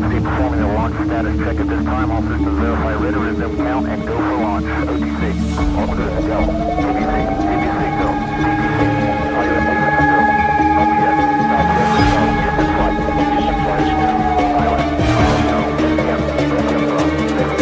Emergency performing a launch status check at this time. All systems verify ready, resume count, and go for launch. OTC. All good. Go. TBC. TBC. Go. TBC. Fire. Go. OPS. Distant flight. Distant flight. Pilot. Go. Yep. Yep. Go. There we go.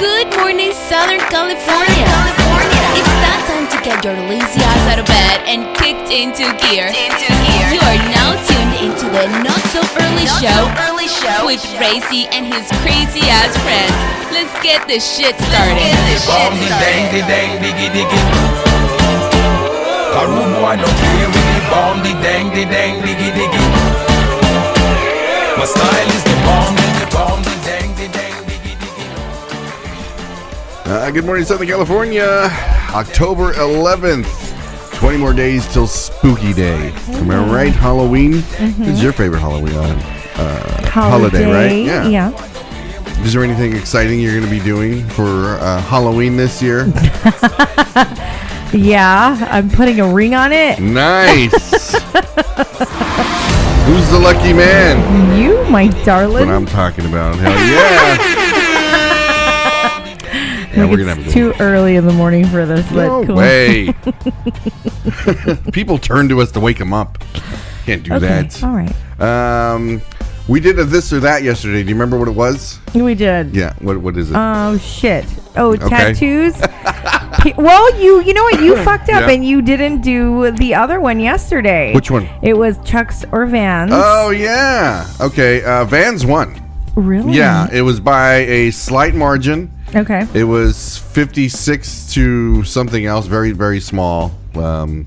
Good morning, Southern California. It's that time to get your lazy ass out of bed and kicked into gear. You are now tuned into the Not So Early Show with Racy and his crazy ass friends. Let's get this shit started. My style is the bomb, the bomb, the dang, the dang. Good morning, Southern California. October 11th. 20 more days till Spooky Day. Am I right? Halloween? It's your favorite Halloween holiday, right? Yeah. Is there anything exciting you're going to be doing for Halloween this year? Yeah, I'm putting a ring on it. Nice. Who's the lucky man? You, my That's darling. what I'm talking about. Hell yeah. Yeah, we're gonna have It's too early in the morning for this. No but cool. way. People turn to us to wake them up. Can't do that. All right. We did a this or that yesterday. Do you remember what it was? We did. Yeah. What is it? Oh shit. Oh, Okay. tattoos. Well, you know what? You fucked up Yeah. and you didn't do the other one yesterday. Which one? It was Chucks or Vans. Oh yeah. Okay. Vans won. Really? Yeah. It was by a slight margin. Okay. It was 56 to something else, very, very small. But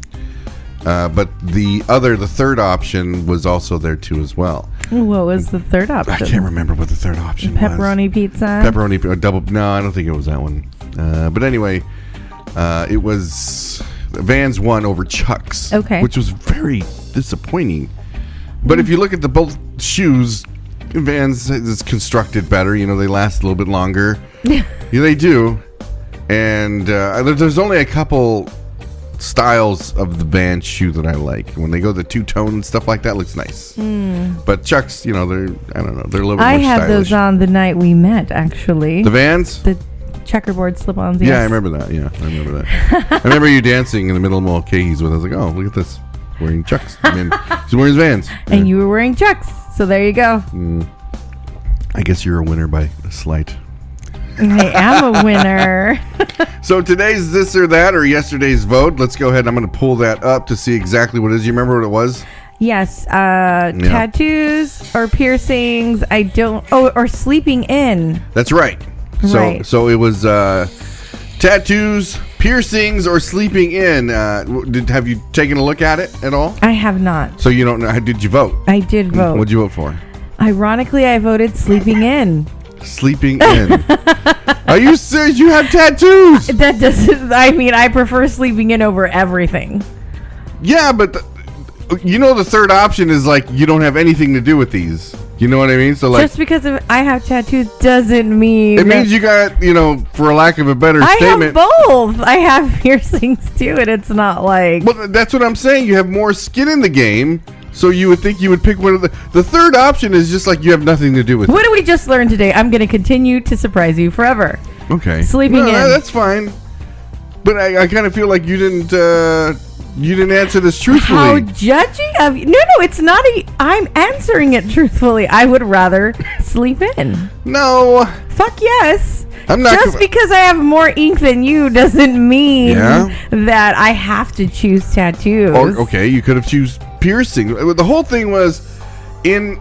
the third option was also there too as well. What was the third option? I can't remember what the third option was. Pepperoni pizza. Pepperoni double. No, I don't think it was that one. But anyway, it was Vans won over Chucks. Okay. Which was very disappointing. But if you look at the both shoes, Vans is constructed better. You know, they last a little bit longer. Yeah, they do. And there's only a couple styles of the Vans shoe that I like. When they go the two-tone and stuff like that, looks nice. But Chucks, you know, they're a little bit more stylish. I had those on the night we met, actually. The Vans? The checkerboard slip-ons. Yeah, yes. I remember that. Yeah, I remember that. I remember you dancing in the middle of Mulcahy's with. I was like, oh, look at this, wearing Chucks. I mean, he's wearing his Vans. And you were wearing Chucks, so there you go. I guess you're a winner by a slight. I am a winner. So today's this or that, or yesterday's vote. Let's go ahead. I'm going to pull that up to see exactly what it is. You remember what it was? Yes, tattoos or piercings. Or sleeping in. That's right. So it was tattoos, piercings, or sleeping in. Have you taken a look at it at all? I have not. So you don't know. Did you vote? I did vote. What'd you vote for? Ironically, I voted sleeping in. Sleeping in. Are you serious? You have tattoos? That doesn't. I mean, I prefer sleeping in over everything. Yeah, but you know the third option is like you don't have anything to do with these. You know what I mean? So like, just because I have tattoos doesn't mean it means you got, you know, for a lack of a better I statement. have both. I have piercings too, and it's not like. Well, that's what I'm saying. You have more skin in the game. So you would think you would pick one of the third option is just like you have nothing to do with What it. did we just learn today? I'm going to continue to surprise you forever. Okay. Sleeping in. That's fine. But I kind of feel like you didn't answer this truthfully. How judgy of you. No, it's not I'm answering it truthfully. I would rather sleep in. No. Fuck yes. I'm not Just because I have more ink than you doesn't mean that I have to choose tattoos. Or, okay, you could have choose piercing. The whole thing was in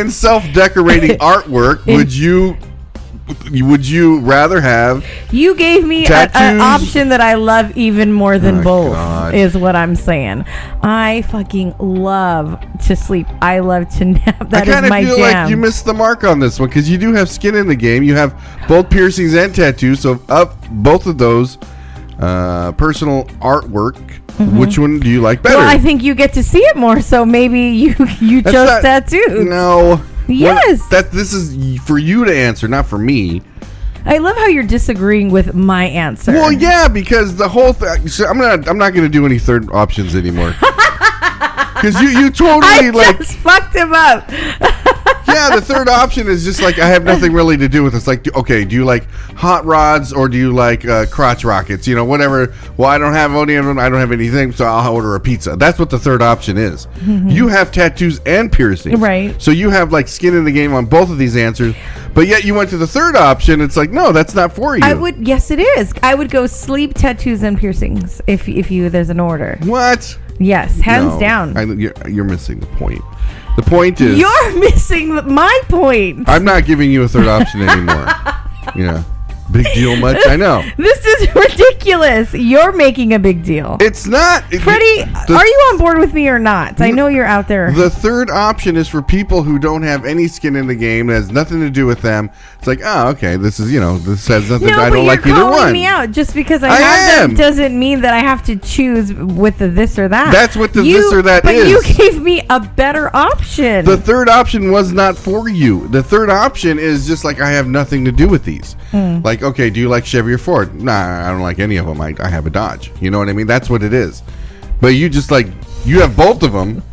self-decorating artwork. Would you rather have? You gave me an option that I love even more than both. God. Is what I'm saying. I fucking love to sleep. I love to nap. That is my jam. I kind of feel like you missed the mark on this one because you do have skin in the game. You have both piercings and tattoos. So of both of those, personal artwork. Mm-hmm. Which one do you like better? Well, I think you get to see it more, so maybe you chose tattoos. No, Yes. This is for you to answer, not for me. I love how you're disagreeing with my answer. Well, yeah, because the whole thing. So I'm not going to do any third options anymore. Because you totally I just fucked him up. Yeah, the third option is just like I have nothing really to do with this. Like, okay, do you like hot rods or do you like crotch rockets? You know, whatever. Well, I don't have any of them. I don't have anything, so I'll order a pizza. That's what the third option is. Mm-hmm. You have tattoos and piercings, right? So you have like skin in the game on both of these answers, but yet you went to the third option. It's like, no, that's not for you. Yes, it is. I would go sleep, tattoos, and piercings if there's an order. What? Yes, hands down. You're missing the point. The point is... You're missing my point. I'm not giving you a third option anymore. Yeah. Big deal much? I know. This is ridiculous. You're making a big deal. It's not. Freddie, are you on board with me or not? I know you're out there. The third option is for people who don't have any skin in the game. It has nothing to do with them. It's like, oh, okay, this has nothing. I don't like either one. You're calling me out. Just because I have them doesn't mean that I have to choose with the this or that. That's what the this or that is. But you gave me a better option. The third option was not for you. The third option is just like, I have nothing to do with these. Like, okay, do you like Chevy or Ford? Nah, I don't like any of them. I have a Dodge. You know what I mean? That's what it is. But you just like, you have both of them.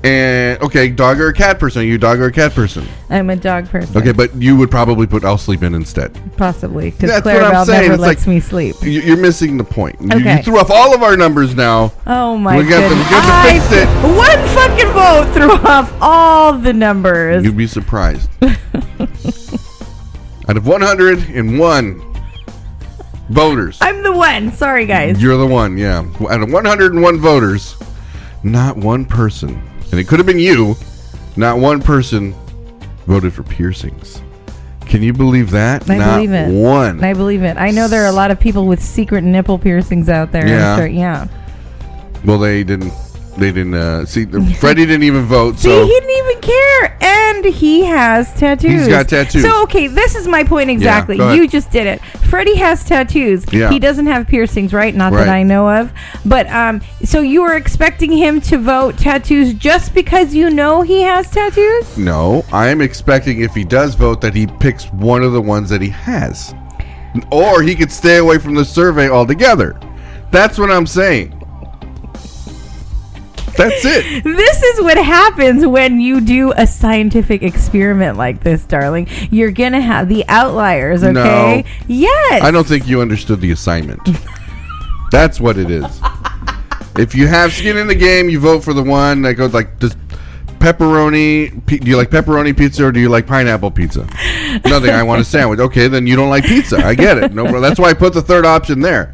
And, okay, dog or a cat person? Are you a dog or a cat person? I'm a dog person. Okay, but you would probably put I'll sleep in instead. Possibly, because Clarabelle never lets me sleep. You're missing the point. Okay. You threw off all of our numbers now. Oh my goodness. We got to fix it. One fucking vote threw off all the numbers. You'd be surprised. Out of 101 voters. I'm the one. Sorry, guys. You're the one, yeah. Out of 101 voters, not one person, and it could have been you, not one person voted for piercings. Can you believe that? I believe it. One. I believe it. I know there are a lot of people with secret nipple piercings out there. Yeah. I'm sure, yeah. Well, they didn't see. Freddie didn't even vote. See, he didn't even care, and he has tattoos. He's got tattoos. So, okay, this is my point exactly. Yeah, you just did it. Freddie has tattoos. Yeah. He doesn't have piercings, right? Not that I know of. But so you were expecting him to vote tattoos just because you know he has tattoos? No, I'm expecting if he does vote that he picks one of the ones that he has, or he could stay away from the survey altogether. That's what I'm saying. That's it. This is what happens when you do a scientific experiment like this, darling. You're going to have the outliers, okay? No. Yes. I don't think you understood the assignment. That's what it is. If you have skin in the game, you vote for the one that goes like this pepperoni. Do you like pepperoni pizza or do you like pineapple pizza? Nothing. I want a sandwich. Okay, then you don't like pizza. I get it. No, that's why I put the third option there.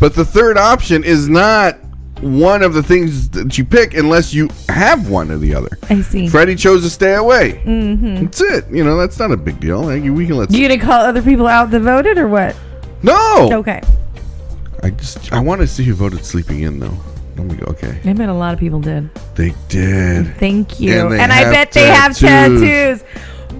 But the third option is not one of the things that you pick unless you have one or the other. I see. Freddie chose to stay away. Mm-hmm. That's it. That's not a big deal. We can let. You gonna call other people out that voted or what? No. Okay. I want to see who voted sleeping in though. Let me go. Okay. I bet a lot of people did. They did. Thank you. And I bet they have tattoos.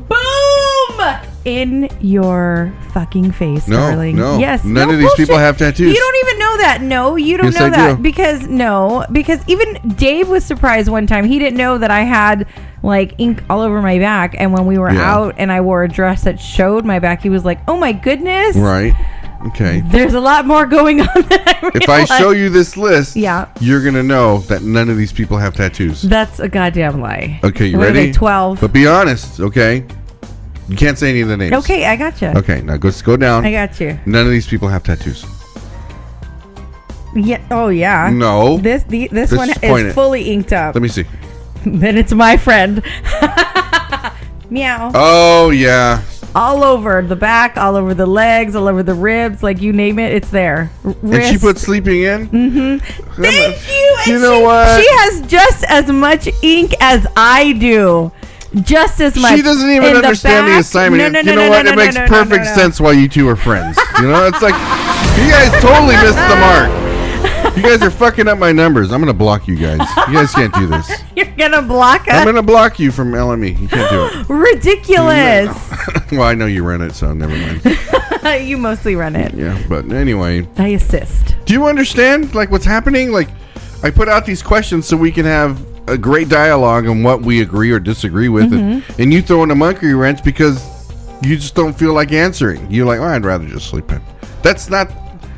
Boom! In your fucking face, darling. No. Yes. None of these people have tattoos. You don't even know that. No, you don't know that. Because even Dave was surprised one time. He didn't know that I had like ink all over my back. And when we were out and I wore a dress that showed my back, he was like, oh my goodness. Right. Okay. There's a lot more going on than I realized. If I show you this list, you're going to know that none of these people have tattoos. That's a goddamn lie. Okay, you ready? 12. But be honest, okay? You can't say any of the names. Okay, I got you. Okay, now go down. I got you. None of these people have tattoos. Yeah. Oh, yeah. No. This one is fully inked up. Let me see. Then it's my friend. Meow. Oh, yeah. All over the back, all over the legs, all over the ribs, like you name it, it's there. Wrist. And she put sleeping in? Mm-hmm. Thank you. You know what? She has just as much ink as I do. Just as much. She doesn't even understand the assignment. No, you know what? It makes perfect sense why you two are friends. It's like, you guys totally missed the mark. You guys are fucking up my numbers. I'm going to block you guys. You guys can't do this. You're going to block us? I'm going to block you from LME. You can't do it. Ridiculous. Well, I know you run it, so never mind. You mostly run it. Yeah, but anyway. I assist. Do you understand, like, what's happening? Like, I put out these questions so we can have a great dialogue on what we agree or disagree with, and you throw in a monkey wrench because you just don't feel like answering. You're like, I'd rather just sleep in. That's not.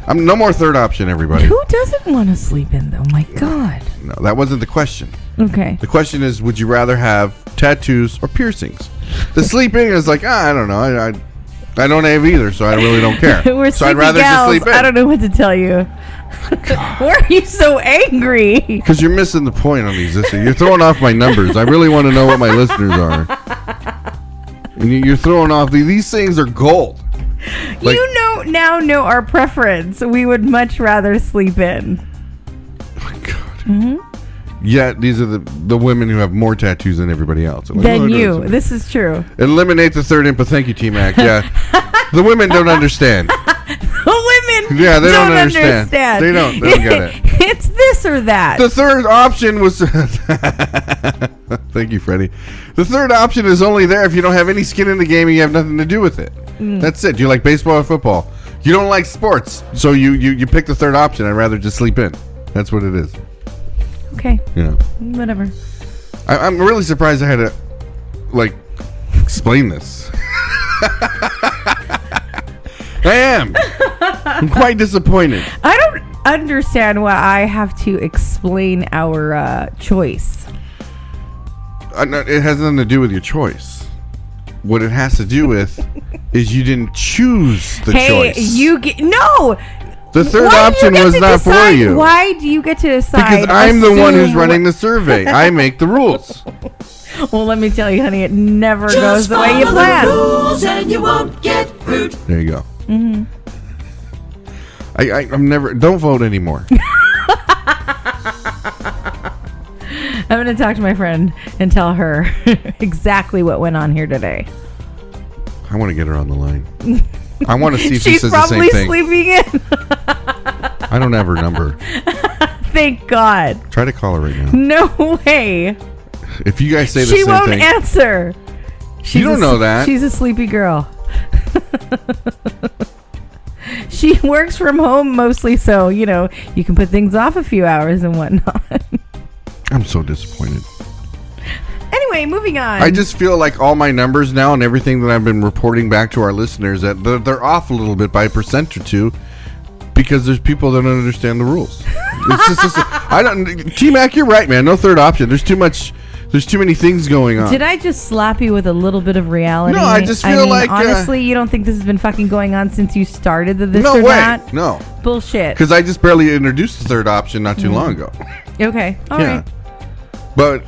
I'm no more third option, everybody. Who doesn't want to sleep in, though? My God. No, that wasn't the question. Okay. The question is, would you rather have tattoos or piercings? The sleeping is like, I don't know. I don't have either, so I really don't care. We're so I'd rather just sleep in. I don't know what to tell you. Why are you so angry? Because you're missing the point on these. You're throwing off my numbers. I really want to know what my listeners are. And you're throwing off. These things are gold. Like, now know our preference. We would much rather sleep in. Oh my God. Yeah, these are the women who have more tattoos than everybody else. Like, than you. This is true. Eliminate the third input. Thank you, T-Mac. Yeah. The women don't understand. The women they don't understand. They don't get it. It's this or that. The third option was... Thank you, Freddie. The third option is only there if you don't have any skin in the game and you have nothing to do with it. That's it. Do you like baseball or football? You don't like sports, so you pick the third option. I'd rather just sleep in. That's what it is. Okay. Yeah. Whatever. I'm really surprised I had to, explain this. I am. I'm quite disappointed. I don't understand why I have to explain our choice. It has nothing to do with your choice. What it has to do with is you didn't choose the choice. No. The third option was not for you. Why do you get to decide? Because I'm the one who's running the survey. I make the rules. Well, let me tell you, honey, it never goes the way you plan. Rules and you won't get hurt. There you go. I'm never. Don't vote anymore. I'm going to talk to my friend and tell her exactly what went on here today. I want to get her on the line. I want to see if she says the same thing. thing. She's probably sleeping in. I don't have her number. Thank God. Try to call her right now. No way. If you guys say the same thing. She won't answer. You don't know that. She's a sleepy girl. She works from home mostly, so, you can put things off a few hours and whatnot. I'm so disappointed. Anyway, moving on. I just feel like all my numbers now and everything that I've been reporting back to our listeners, that they're off a little bit by a % or two because there's people that don't understand the rules. It's just I don't. T-Mac, you're right, man. No third option. There's too many things going on. Did I just slap you with a little bit of reality? No, I just feel like... honestly, you don't think this has been fucking going on since you started this or that? No. Bullshit. Because I just barely introduced the third option not too long ago. Okay. All right. But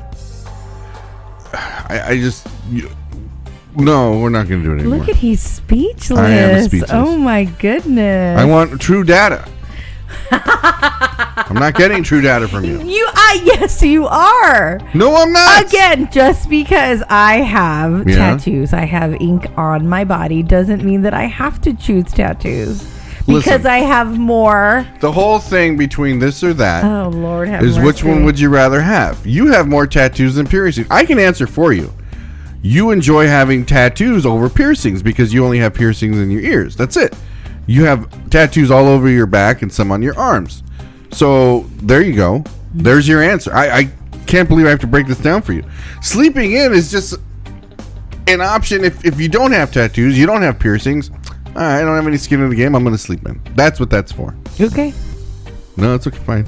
I just... No, we're not going to do it anymore. Look at, he's speechless. I am speechless. Oh, my goodness. I want true data. I'm not getting true data from you. Yes, you are. No, I'm not. Again, just because I have tattoos, I have ink on my body, doesn't mean that I have to choose tattoos. Because I have more. The whole thing between this or that oh, Lord have is mercy. Which one would you rather have? You have more tattoos than piercings. I can answer for you. You enjoy having tattoos over piercings because you only have piercings in your ears. That's it. You have tattoos all over your back and some on your arms. So there you go. There's your answer. I can't believe I have to break this down for you. Sleeping in is just an option if you don't have tattoos, you don't have piercings. I don't have any skin in the game. I'm going to sleep in. That's what that's for. Okay. No, it's okay. Fine.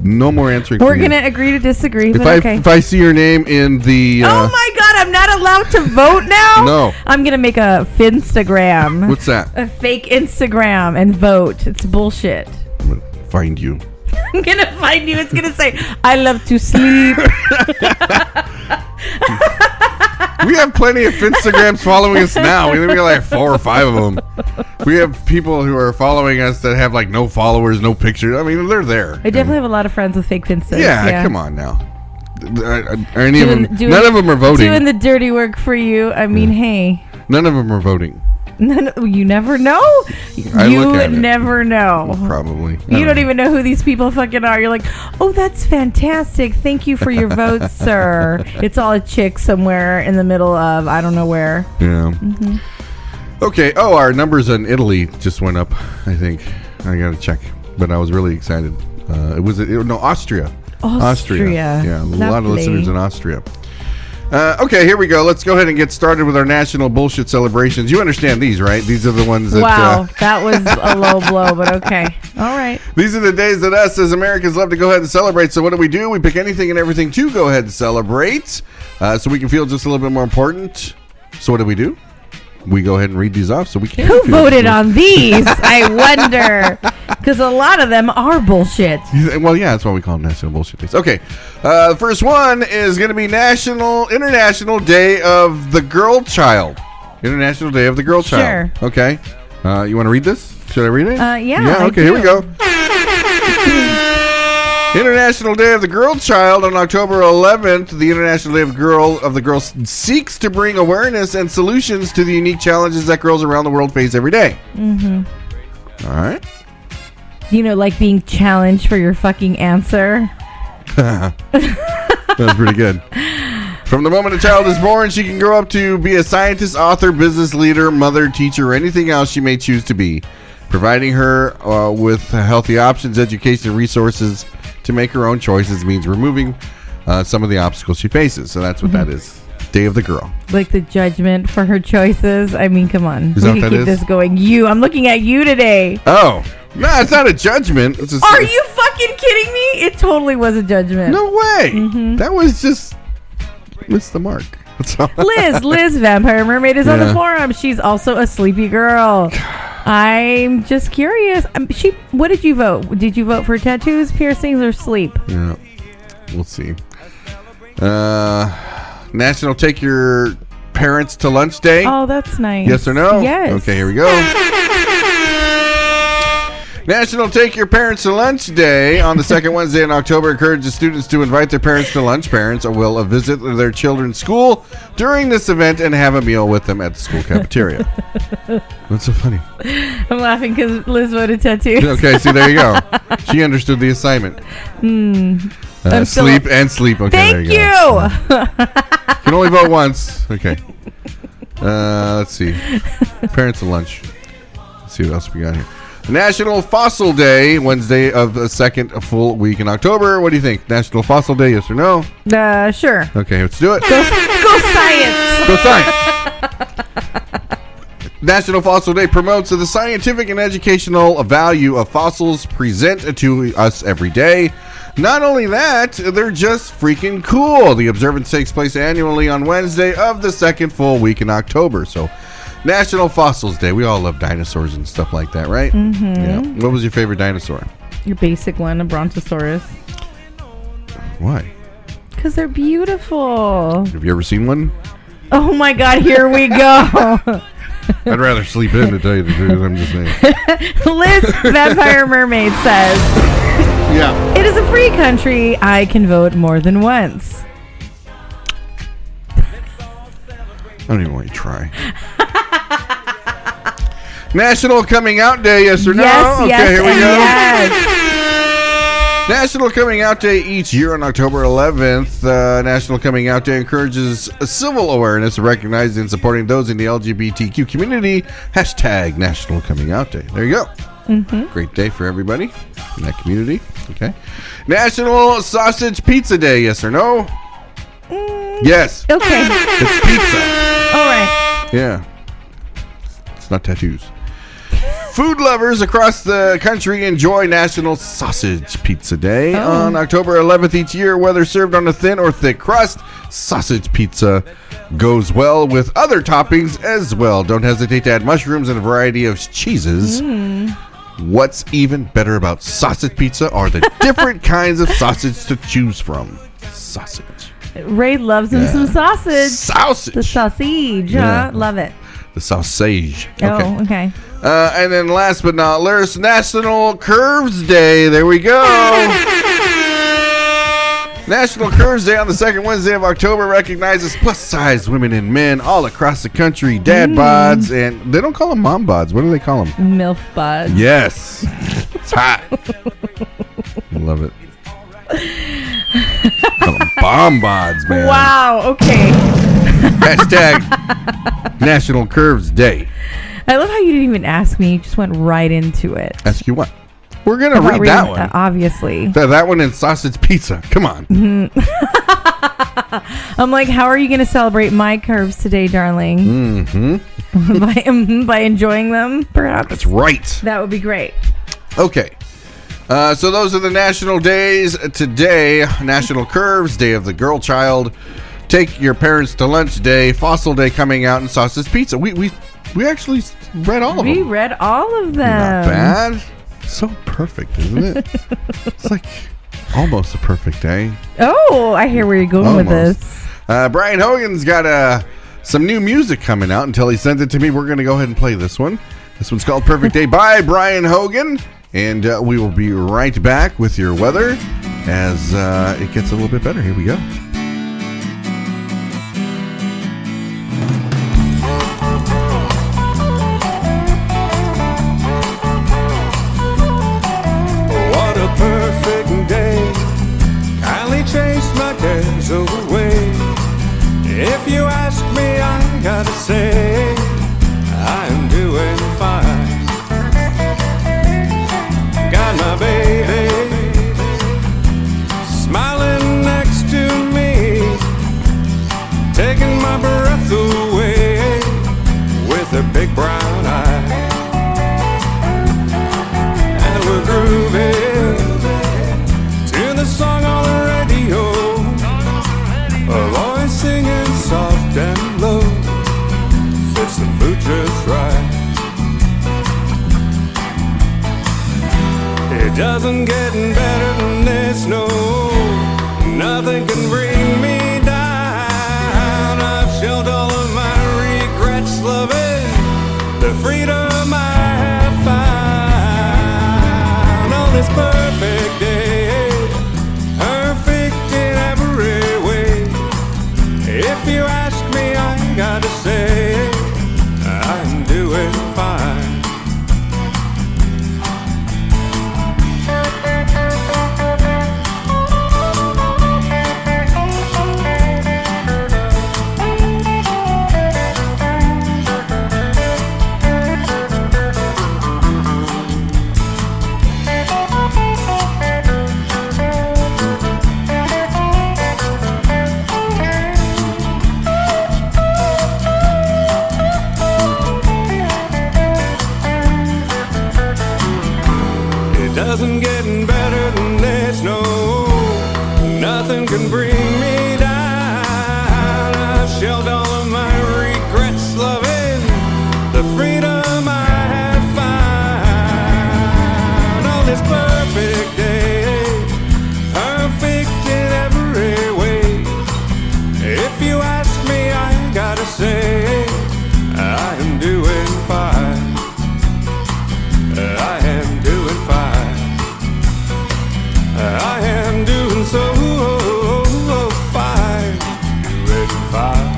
No more answering. We're going to agree to disagree. If I see your name in the... oh my God, I'm not allowed to vote now? No. I'm going to make a Finstagram. What's that? A fake Instagram and vote. It's bullshit. I'm going to find you. I'm going to find you. It's going to say, I love to sleep. We have plenty of Finstagrams following us now. We got like 4 or 5 of them. We have people who are following us that have like no followers, no pictures. I mean, they're there. I definitely have a lot of friends with fake Finstas. Yeah, come on now. Are any of them? None of them are voting. Doing the dirty work for you. I mean, hey. None of them are voting. You never know. You never know. Probably. You don't even know who these people fucking are. You're like, oh, that's fantastic. Thank you for your vote, sir. It's all a chick somewhere in the middle of I don't know where. Yeah. Mm-hmm. Okay. Oh, our numbers in Italy just went up. I think I got to check, but I was really excited. It was Austria. Austria. Yeah, a lot of listeners in Austria. Okay, here we go. Let's go ahead and get started with our national bullshit celebrations. You understand these, right? These are the ones that... Wow, that was a low blow, but okay. All right. These are the days that us as Americans love to go ahead and celebrate. So what do? We pick anything and everything to go ahead and celebrate so we can feel just a little bit more important. So what do? We go ahead and read these off so we can. Who voted on these? I wonder. Because a lot of them are bullshit. Well, yeah, that's why we call them National Bullshit Days. Okay. The first one is going to be International Day of the Girl Child. International Day of the Girl Child. Sure. Okay. You want to read this? Should I read it? Yeah. Yeah, okay, here we go. International Day of the Girl Child on October 11th. The International Day of the Girl seeks to bring awareness and solutions to the unique challenges that girls around the world face every day. Mm-hmm. All right. Like being challenged for your fucking answer. That's pretty good. From the moment a child is born, she can grow up to be a scientist, author, business leader, mother, teacher, or anything else she may choose to be. Providing her with healthy options, education, and resources to make her own choices means removing some of the obstacles she faces. So that's what that is. Day of the Girl. Like the judgment for her choices. I mean, come on. Is we that can keep this going. I'm looking at you today. Oh. No, it's not a judgment. It's Are you fucking kidding me? It totally was a judgment. No way. Mm-hmm. That was just missed the mark. Liz, Vampire Mermaid is on the forum. She's also a sleepy girl. I'm just curious. What did you vote? Did you vote for tattoos, piercings, or sleep? Yeah, we'll see. National Take Your Parents to Lunch Day. Oh, that's nice. Yes or no? Yes. Okay, here we go. National Take Your Parents to Lunch Day on the second Wednesday in October encourages students to invite their parents to lunch. Parents will visit their children's school during this event and have a meal with them at the school cafeteria. What's so funny? I'm laughing because Liz voted tattoos. Okay, see, there you go. She understood the assignment. Sleep and sleep. Okay, Thank there you go. You can only vote once. Okay. Let's see. Parents to lunch. Let's see what else we got here. National Fossil Day, Wednesday of the second full week in October. What do you think? National Fossil Day, yes or no? Sure. Okay, let's do it. Go science. Go science. National Fossil Day promotes the scientific and educational value of fossils present to us every day. Not only that, they're just freaking cool. The observance takes place annually on Wednesday of the second full week in October. So, National Fossils Day. We all love dinosaurs and stuff like that, right? Mm-hmm. Yeah. What was your favorite dinosaur? Your basic one, a Brontosaurus. Why? Because they're beautiful. Have you ever seen one? Oh my God, here we go. I'd rather sleep in, to tell you the truth. I'm just saying. Liz, Vampire Mermaid says, yeah. It is a free country. I can vote more than once. I don't even want to try. National Coming Out Day, yes or no? Yes, here we go. Yes. National Coming Out Day each year on October 11th. National Coming Out Day encourages civil awareness, recognizing and supporting those in the LGBTQ community. Hashtag National Coming Out Day. There you go. Mm-hmm. Great day for everybody in that community. Okay. National Sausage Pizza Day, yes or no? Yes. Okay. It's pizza. All right. Yeah. It's not tattoos. Food lovers across the country enjoy National Sausage Pizza Day on October 11th each year. Whether served on a thin or thick crust, sausage pizza goes well with other toppings as well. Don't hesitate to add mushrooms and a variety of cheeses. What's even better about sausage pizza are the different kinds of sausage to choose from. Sausage. Ray loves him some sausage. Sausage. The sausage. Yeah. Love it. The sausage. Oh, okay. And then last but not least, National Curves Day. There we go. National Curves Day on the second Wednesday of October recognizes plus-size women and men all across the country. Dad bods, and they don't call them mom bods. What do they call them? MILF bods. Yes. It's hot. I love it. Call them bomb bods, man. Wow, okay. Hashtag National Curves Day. I love how you didn't even ask me. You just went right into it. Ask you what? We're going to read that one. Obviously. That one and sausage pizza. Come on. I'm like, how are you going to celebrate my curves today, darling? By enjoying them, perhaps? That's right. That would be great. Okay. So those are the national days today. National Curves, Day of the Girl Child, Take Your Parents to Lunch Day, Fossil Day coming out, and Sausage Pizza. We actually read all of them. We read all of them. Not bad. So perfect, isn't it? It's like almost a perfect day. Oh, I hear where you're going with this. Brian Hogan's got some new music coming out. Until he sends it to me, we're going to go ahead and play this one. This one's called Perfect Day by Brian Hogan. And we will be right back with your weather as it gets a little bit better. Here we go. What a perfect day. Kindly chase my cares away. If you ask me, I gotta say I'm doing fine. Got my baby smiling next to me, taking my breath away with her big brown eyes. And we're grooving to the song on the radio, a voice singing soft and low, fits the mood just right. It doesn't get better than this, no. Nothing can bring me down. I've shelved all of my regrets, loving the freedom I have found on this perfect day, perfect in every way. If you ask me, I gotta say I'm doing fine. Doesn't get better than this, no. Nothing can bring me down. I've shelved all of my regrets, loving the freedom I have found on this perfect day, perfect in every way. If you ask me, I gotta say I am doing fine. I am doing fine. I am doing so fine, doing fine.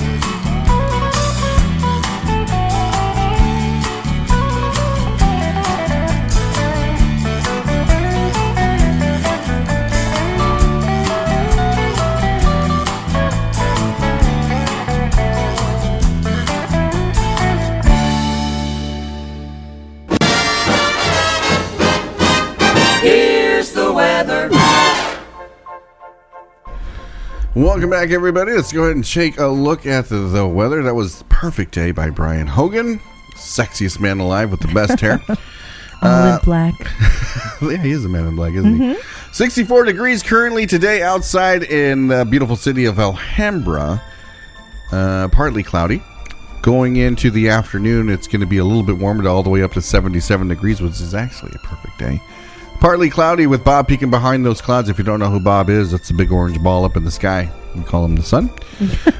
Here's the weather. Welcome back, everybody. Let's go ahead and take a look at the weather. That was Perfect Day by Brian Hogan. Sexiest man alive with the best hair. All in black. Yeah, he is a man in black, isn't he? 64 degrees currently today outside in the beautiful city of Alhambra. Partly cloudy. Going into the afternoon, it's going to be a little bit warmer, all the way up to 77 degrees, which is actually a perfect day. Partly cloudy with Bob peeking behind those clouds. If you don't know who Bob is, that's a big orange ball up in the sky. We call him the sun.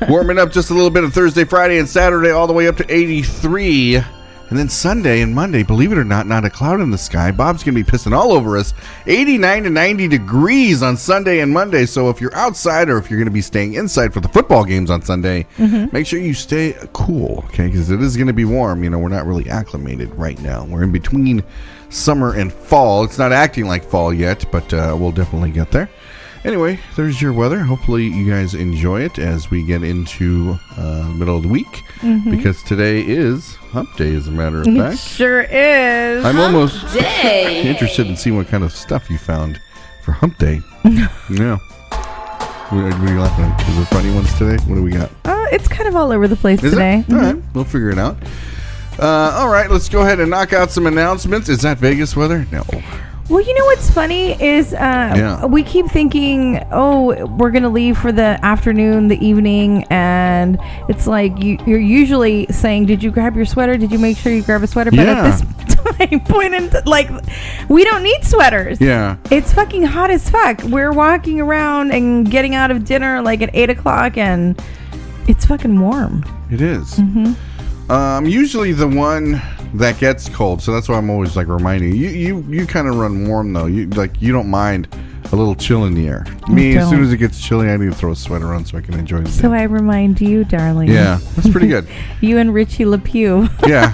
Warming up just a little bit of Thursday, Friday, and Saturday, all the way up to 83. And then Sunday and Monday, believe it or not a cloud in the sky. Bob's going to be pissing all over us. 89 to 90 degrees on Sunday and Monday. So if you're outside or if you're going to be staying inside for the football games on Sunday, make sure you stay cool, okay? Because it is going to be warm. You know, we're not really acclimated right now. We're in between summer and fall. It's not acting like fall yet, but we'll definitely get there. Anyway, there's your weather. Hopefully you guys enjoy it as we get into middle of the week. Because today is Humpday, as a matter of fact. It sure is. I'm almost interested in seeing what kind of stuff you found for Humpday. Yeah. What are you laughing at? Is there funny ones today? What do we got? It's kind of all over the place today. All right, we'll figure it out. All right, let's go ahead and knock out some announcements. Is that Vegas weather? No. Well, you know what's funny is we keep thinking, oh, we're going to leave for the afternoon, the evening, and it's like you're usually saying, did you grab your sweater? Did you make sure you grab a sweater? But at this time, we don't need sweaters. Yeah. It's fucking hot as fuck. We're walking around and getting out of dinner like at 8 o'clock, and it's fucking warm. It is. Usually the one that gets cold, so that's why I'm always like reminding you. You kind of run warm though. You don't mind a little chill in the air. Me, as soon as it gets chilly, I need to throw a sweater on so I can enjoy the day. So I remind you, darling. Yeah, that's pretty good. You and Richie LePew. Yeah,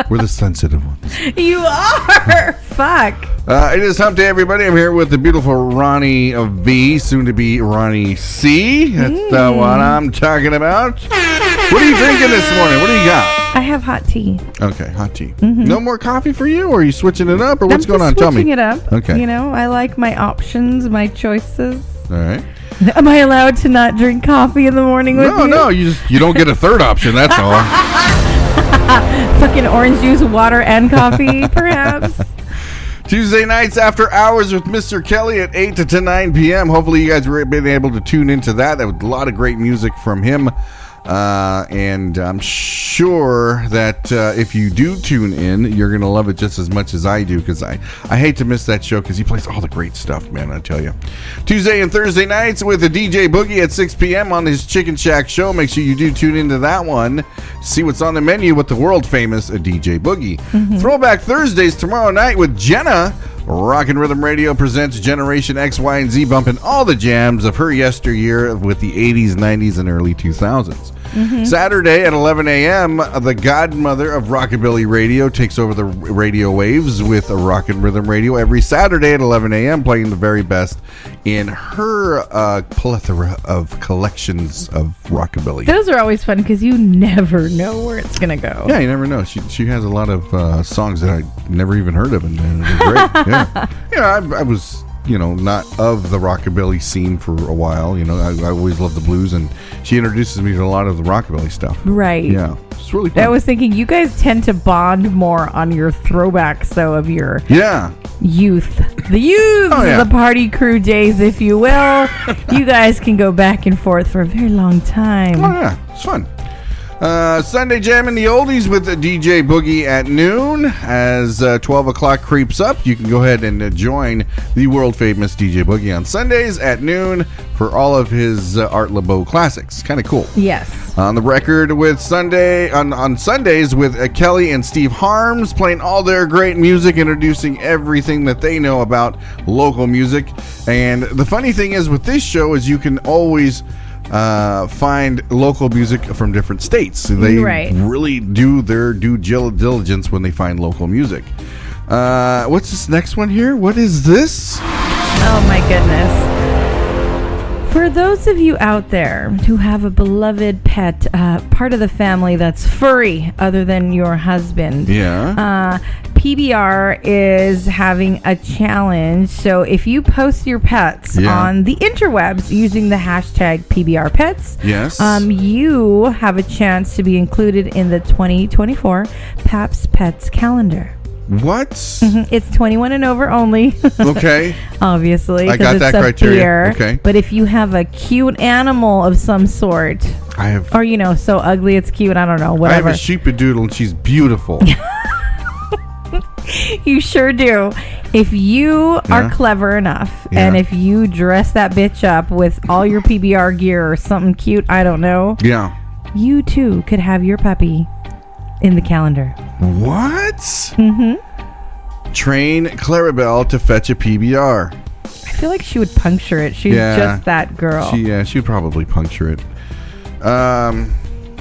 we're the sensitive ones. You are. Fuck. It is Hump Day, everybody. I'm here with the beautiful Ronnie V, soon to be Ronnie C. That's what I'm talking about. What are you drinking this morning? What do you got? I have hot tea. Okay, hot tea. No more coffee for you, or are you switching it up, or what's going on? Tell me. Switching it up. Okay. You know, I like my options, my choices. All right. Am I allowed to not drink coffee in the morning with you? No, you don't get a third option. That's all. Fucking orange juice, water, and coffee, perhaps. Tuesday nights after hours with Mr. Kelly at 8 to 9 p.m. Hopefully you guys were been able to tune into that. That was a lot of great music from him. And I'm sure that if you do tune in, you're going to love it just as much as I do, because I hate to miss that show because he plays all the great stuff, man, I tell you. Tuesday and Thursday nights with a DJ Boogie at 6 p.m. on his Chicken Shack show. Make sure you do tune into that one. See what's on the menu with the world famous DJ Boogie. Throwback Thursdays tomorrow night with Jenna. Rock and Rhythm Radio presents Generation X, Y, and Z, bumping all the jams of her yesteryear with the 80s, 90s, and early 2000s. Saturday at 11 a.m., the godmother of Rockabilly Radio takes over the radio waves with a Rock and Rhythm Radio every Saturday at 11 a.m., playing the very best in her plethora of collections of rockabilly. Those are always fun because you never know where it's going to go. Yeah, you never know. She has a lot of songs that I never even heard of, and they're great. Yeah, I was, not of the rockabilly scene for a while. I always loved the blues, and she introduces me to a lot of the rockabilly stuff. Right. Yeah, it's really fun. I was thinking you guys tend to bond more on your throwbacks, though, of your youth. The youth, the party crew days, if you will. You guys can go back and forth for a very long time. Oh, yeah, it's fun. Sunday Jamming the Oldies with DJ Boogie at noon. As 12 o'clock creeps up, you can go ahead and join the world famous DJ Boogie on Sundays at noon for all of his Art Laboe classics. Kind of cool. Yes. On the record with on Sundays with Kelly and Steve Harms, playing all their great music, introducing everything that they know about local music. And the funny thing is with this show is you can always find local music from different states. They really do their due diligence when they find local music. What's this next one here? What is this? Oh my goodness. For those of you out there who have a beloved pet, part of the family that's furry other than your husband, PBR is having a challenge. So if you post your pets on the interwebs using the hashtag PBR Pets, you have a chance to be included in the 2024 Paps Pets calendar. What? It's 21 and over only. Okay. Obviously. I got that criteria. Beer. Okay. But if you have a cute animal of some sort, or so ugly it's cute, I don't know, whatever. I have a sheepadoodle and she's beautiful. You sure do. If you are clever enough and if you dress that bitch up with all your PBR gear or something cute, I don't know. Yeah. You too could have your puppy in the calendar. What? Train Clarabelle to fetch a PBR. I feel like she would puncture it. She's just that girl. She'd probably puncture it. I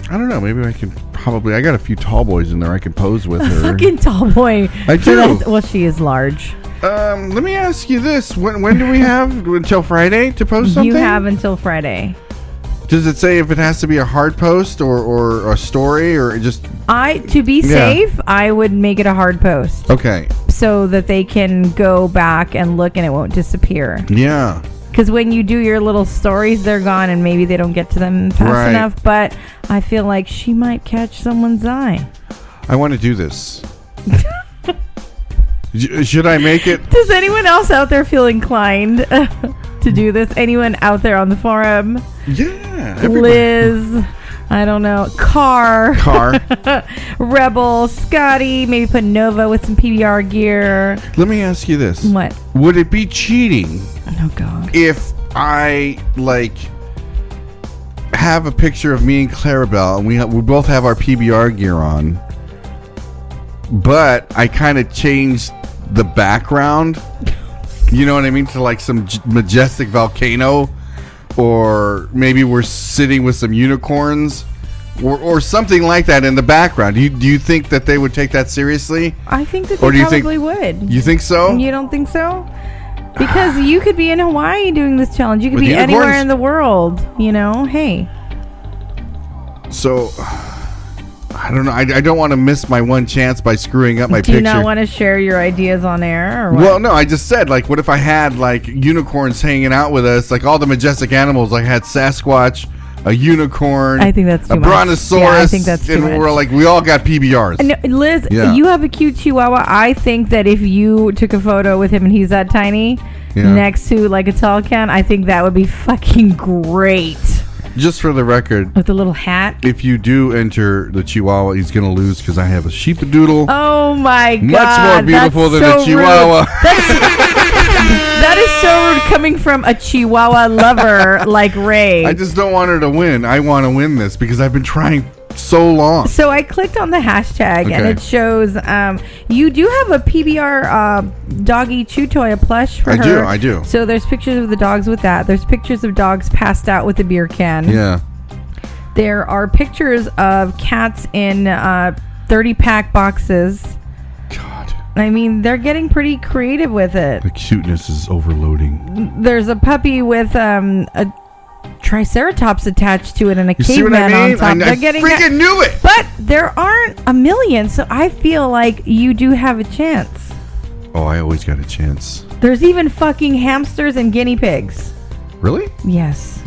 don't know. Maybe I can I got a few tall boys in there I can pose with her. Fucking tall boy. I do. Well, she is large. Let me ask you this: when do we have until Friday to post something? You have until Friday. Does it say if it has to be a hard post or a story or just? To be safe, I would make it a hard post. Okay. So that they can go back and look and it won't disappear. Yeah. Because when you do your little stories, they're gone and maybe they don't get to them fast enough. But I feel like she might catch someone's eye. I want to do this. Should I make it? Does anyone else out there feel inclined to do this? Anyone out there on the forum? Yeah. Everybody. Liz, I don't know. Car. Rebel, Scotty, maybe put Nova with some PBR gear. Let me ask you this. What? Would it be cheating? Oh, God. If I, have a picture of me and Clarabelle, and we both have our PBR gear on, but I kind of changed the background, you know what I mean, to some majestic volcano, or maybe we're sitting with some unicorns or something like that in the background. Do you think that they would take that seriously? I think that they probably would. You think so? You don't think so? Because you could be in Hawaii doing this challenge. You could With be unicorns? anywhere in the world, hey. So I don't know. I don't want to miss my one chance by screwing up my picture. Do you not want to share your ideas on air? Or what? Well, no, I just said, what if I had, unicorns hanging out with us, all the majestic animals, I had Sasquatch, a unicorn, I think that's too a much. brontosaurus, Yeah, I think that's too much. We're we all got PBRs. No, Liz, you have a cute chihuahua. I think that if you took a photo with him and he's that tiny next to, a tall can, I think that would be fucking great. Just for the record, with a little hat. If you do enter the Chihuahua, he's going to lose because I have a sheepadoodle. Oh my God. Much more beautiful than a Chihuahua. That is so rude coming from a Chihuahua lover like Ray. I just don't want her to win. I want to win this because I've been trying so long. So I clicked on the hashtag and it shows you do have a PBR doggy chew toy, a plush for her. I do. So there's pictures of the dogs with that. There's pictures of dogs passed out with a beer can. Yeah. There are pictures of cats in 30-pack boxes. God. I mean, they're getting pretty creative with it. The cuteness is overloading. There's a puppy with a Triceratops attached to it and a caveman on top. I freaking knew it. But there aren't a million, so I feel like you do have a chance. Oh, I always got a chance. There's even fucking hamsters and guinea pigs. Really? Yes.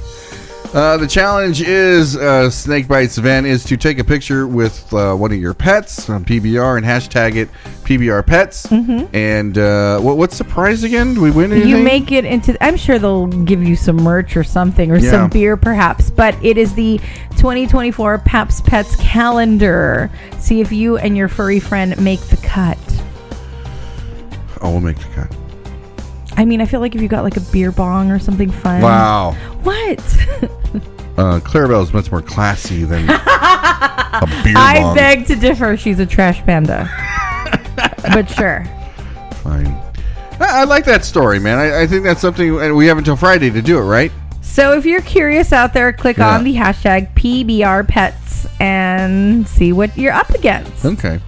The challenge is Snake Bites event is to take a picture with one of your pets on PBR and hashtag it PBR Pets. Mm-hmm. And what's the prize again? Do we win anything? You make it into. I'm sure they'll give you some merch or something or some beer perhaps. But it is the 2024 Paps Pets calendar. See if you and your furry friend make the cut. Oh, we'll make the cut. I mean, I feel like if you got a beer bong or something fun. Wow. What? Clarabelle is much more classy than a beer bong. I beg to differ. She's a trash panda. But sure. Fine. I like that story, man. I think that's something, and we have until Friday to do it, right? So if you're curious out there, click on the hashtag PBR Pets and see what you're up against. Okay.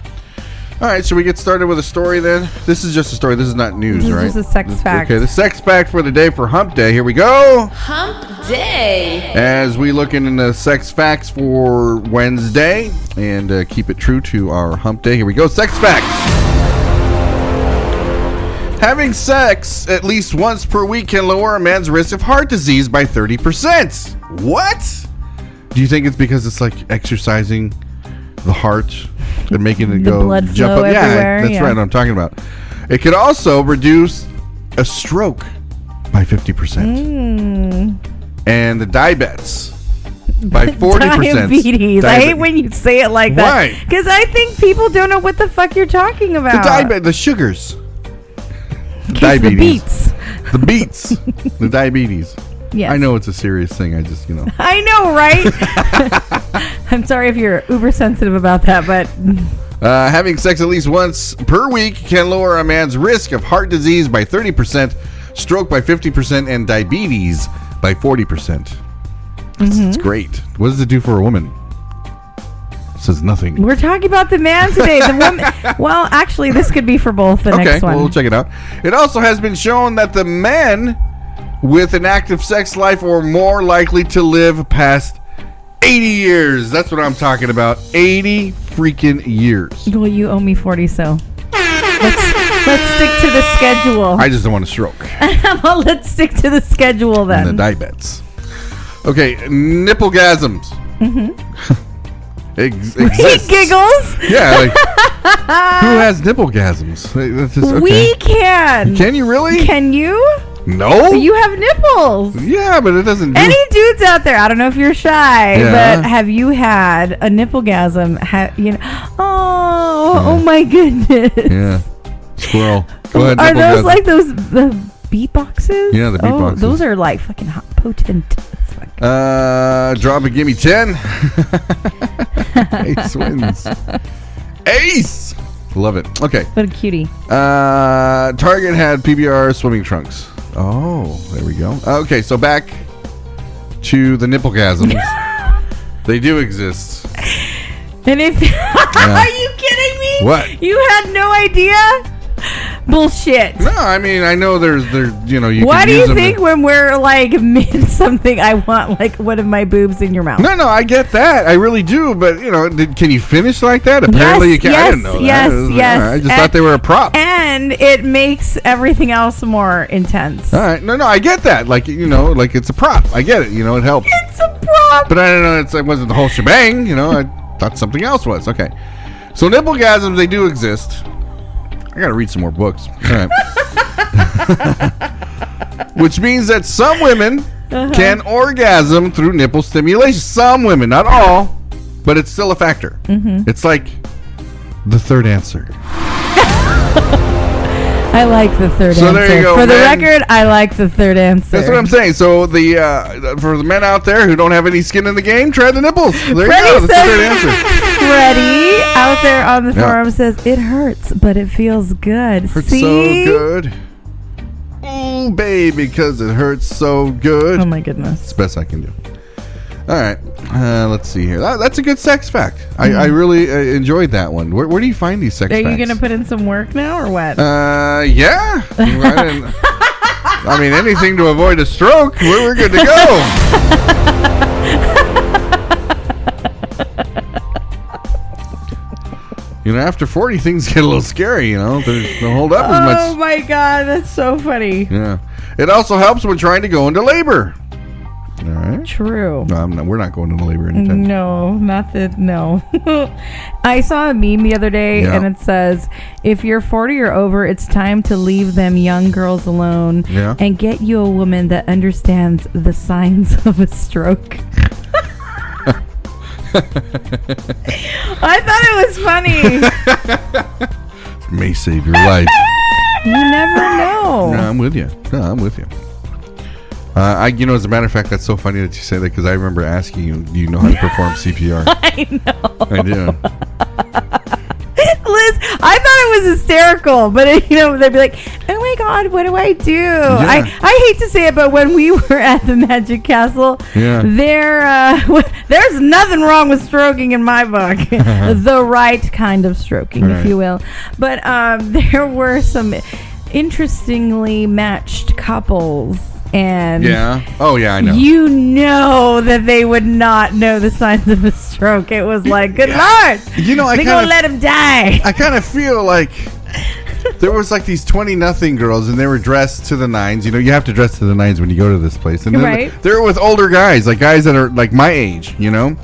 All right, should we get started with a story then? This is just a story. This is not news, right? This is a sex fact. Okay, the sex fact for the day for Hump Day. Here we go. Hump Day. As we look into the sex facts for Wednesday and keep it true to our Hump Day. Here we go. Sex facts. Having sex at least once per week can lower a man's risk of heart disease by 30%. What? Do you think it's because it's exercising the heart and making it go blood jump flow up? everywhere, That's right. I'm talking about. It could also reduce a stroke by 50%. And the diabetes by 40%. Diabetes. I hate when you say it like that. Why? Because I think people don't know what the fuck you're talking about. The sugars. Diabetes. The beets. The diabetes. Yes. I know it's a serious thing. I just, I know, right? I'm sorry if you're uber sensitive about that, but having sex at least once per week can lower a man's risk of heart disease by 30%, stroke by 50%, and diabetes by 40%. It's great. What does it do for a woman? says nothing. We're talking about the man today. The woman. Well, actually, this could be for both. The next one. Okay, we'll check it out. It also has been shown that the men with an active sex life are more likely to live past 80 years. That's what I'm talking about. 80 freaking years. Well, you owe me 40, so let's stick to the schedule. I just don't want to stroke. Well, let's stick to the schedule then. And the die bets. Okay, nipplegasms. Mm-hmm. Exists. Giggles. Yeah, like, who has nipplegasms? That's just, okay. We can. Can you really? Can you? No. You have nipples. Yeah, but it doesn't do... Any dudes out there, I don't know if you're shy, but have you had a nipplegasm? Oh my goodness. Yeah. Squirrel. Go ahead, Are those nipplegasm. like the beatboxes? Yeah, the beatboxes. Oh, those are like fucking hot, potent. Drop and give me 10. Ace wins. Ace! Love it. Okay. What a cutie. Target had PBR swimming trunks. Oh, there we go. Okay, so back to the nipplegasms. They do exist. And if are you kidding me? What? You had no idea? Bullshit. No, I mean, I know there's you know, you Why can do use you them think when we're like mid something, I want like one of my boobs in your mouth? No, I get that. I really do. But, you know, can you finish like that? Apparently you can. I didn't know that. Yes. I just thought they were a prop. And it makes everything else more intense. All right. No, I get that. Like, you know, like it's a prop. I get it. You know, it helps. It's a prop. But I don't know. It wasn't the whole shebang. You know, I thought something else was. Okay. So nipplegasms, they do exist. I got to read some more books. All right. Which means that some women can orgasm through nipple stimulation. Some women, not all, but it's still a factor. Mm-hmm. It's like the third answer. I like the third answer. There you go, for the men. record, I like the third answer. That's what I'm saying. So for the men out there who don't have any skin in the game, try the nipples. There you go. That's the third answer. Freddie out there on the forum says it hurts, but it feels good. Hurts See? so good. Ooh, baby, because it hurts so good. Oh my goodness. It's the best I can do. All right. Let's see here. That's a good sex fact. I really enjoyed that one. Where do you find these sex facts? Are you going to put in some work now or what? Yeah. I mean, anything to avoid a stroke. We're good to go. You know, after 40, things get a little scary, you know. They don't hold up as much. Oh, my God. That's so funny. Yeah. It also helps when trying to go into labor. All right. True. No, we're not going into labor anytime. No, not that. No. I saw a meme the other day, and it says, if you're 40 or over, it's time to leave them young girls alone and get you a woman that understands the signs of a stroke. I thought it was funny. It may save your life. You never know. No, I'm with you. You know, as a matter of fact, that's so funny that you say that because I remember asking you, do you know how to perform CPR? I know. I do. Liz, I thought it was hysterical, but you know, they'd be like, oh my God, what do I do? Yeah. I hate to say it, but when we were at the Magic Castle, there's nothing wrong with stroking in my book. The right kind of stroking, if you will. But there were some interestingly matched couples. And I know. You know that they would not know the signs of a stroke. It was like, good Lord, you know, they're gonna let him die. I kind of feel like there was like these 20-nothing girls, and they were dressed to the nines. You know, you have to dress to the nines when you go to this place, and then they were with older guys, like guys that are like my age, you know,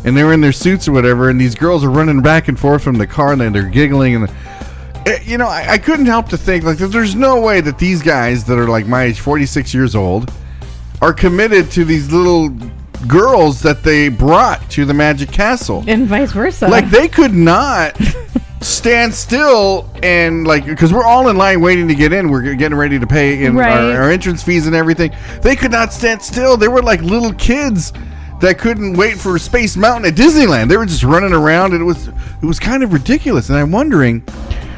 and they were in their suits or whatever, and these girls are running back and forth from the car, and they're giggling and. You know, I couldn't help to think, like, there's no way that these guys that are like my age, 46 years old, are committed to these little girls that they brought to the Magic Castle. And vice versa. Like, they could not stand still and, like, because we're all in line waiting to get in. We're getting ready to pay our entrance fees and everything. They could not stand still. They were like little kids that couldn't wait for Space Mountain at Disneyland. They were just running around, and it was kind of ridiculous. And I'm wondering...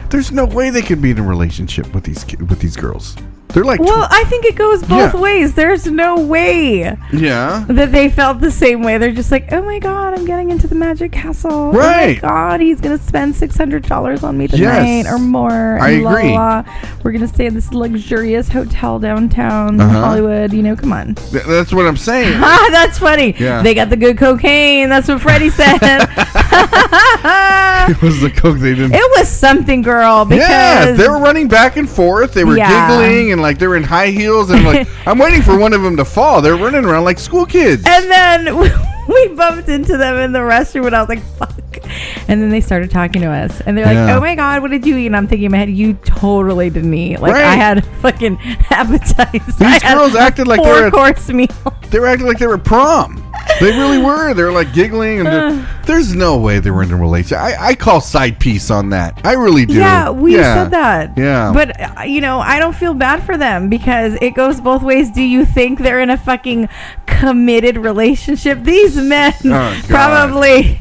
There's no way they could be in a relationship with these girls. They're like, well, I think it goes both ways. There's no way that they felt the same way. They're just like, oh my God, I'm getting into the Magic Castle. Right. Oh my God, he's going to spend $600 on me tonight or more. I agree. We're going to stay in this luxurious hotel downtown Hollywood. You know, come on. That's what I'm saying. That's funny. Yeah. They got the good cocaine. That's what Freddie said. It was the coke they didn't. It was something, girl. Because they were running back and forth. They were giggling and like they were in high heels and like I'm waiting for one of them to fall. They're running around like school kids. And then we bumped into them in the restroom and I was like, fuck. And then they started talking to us and they're like, oh my God, what did you eat? And I'm thinking in my head, you totally didn't eat. Like I had fucking appetizer. These girls acted like they were 4-course meal. They were acting like they were prom. They really were. They were like giggling, and there's no way they were in a relationship. I call side piece on that. I really do. Yeah, we said that. Yeah. But, I don't feel bad for them because it goes both ways. Do you think they're in a fucking committed relationship? These men probably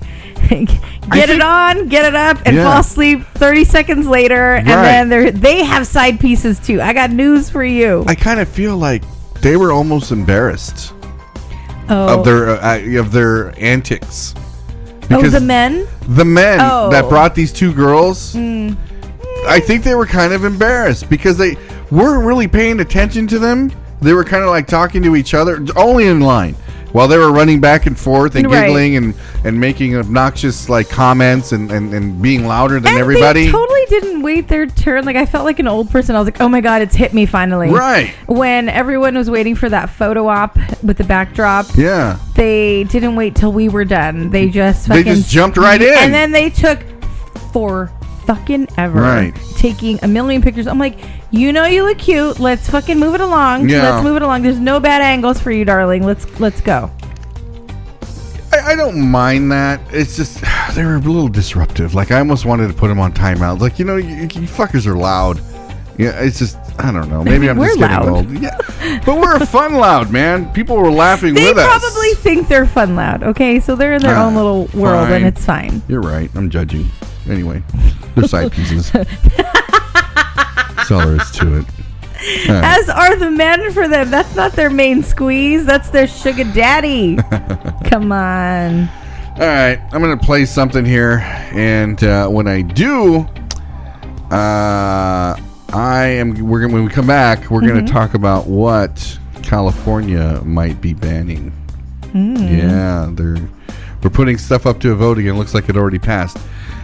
get it on, get it up, and fall asleep 30 seconds later, and then they have side pieces too. I got news for you. I kind of feel like they were almost embarrassed. Of their antics. Because the men that brought these two girls, I think they were kind of embarrassed because they weren't really paying attention to them. They were kind of like talking to each other, only in line, while they were running back and forth and giggling and making obnoxious like comments and being louder than everybody. They totally didn't wait their turn. Like I felt like an old person. I was like, oh my God, it's hit me finally. Right. When everyone was waiting for that photo op with the backdrop. Yeah. They didn't wait till we were done. They just jumped right in. And then they took for fucking ever taking a million pictures. I'm like, you look cute. Let's fucking move it along. Let's move it along. There's no bad angles for you, darling. Let's go. I don't mind that. It's just they were a little disruptive. Like I almost wanted to put them on timeout. Like you fuckers are loud. Yeah, it's just I don't know. Maybe I'm just getting old. Yeah, but we're fun loud, man. People were laughing with us. They probably think they're fun loud. Okay, so they're in their own little world, and it's fine. You're right. I'm judging. Anyway, they're side pieces. That's all there is to it. As are the men for them. That's not their main squeeze. That's their sugar daddy. Come on. All right, I'm gonna play something here, and when I do, when we come back, we're gonna talk about what California might be banning. Yeah, we're putting stuff up to a vote again. Looks like it already passed.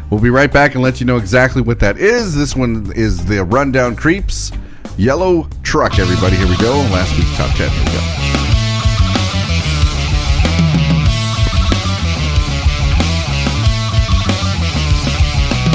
We'll be right back and let you know exactly what that is. This one is the Rundown Creeps Yellow Truck, everybody. Here we go. Last week's top 10. Here we go.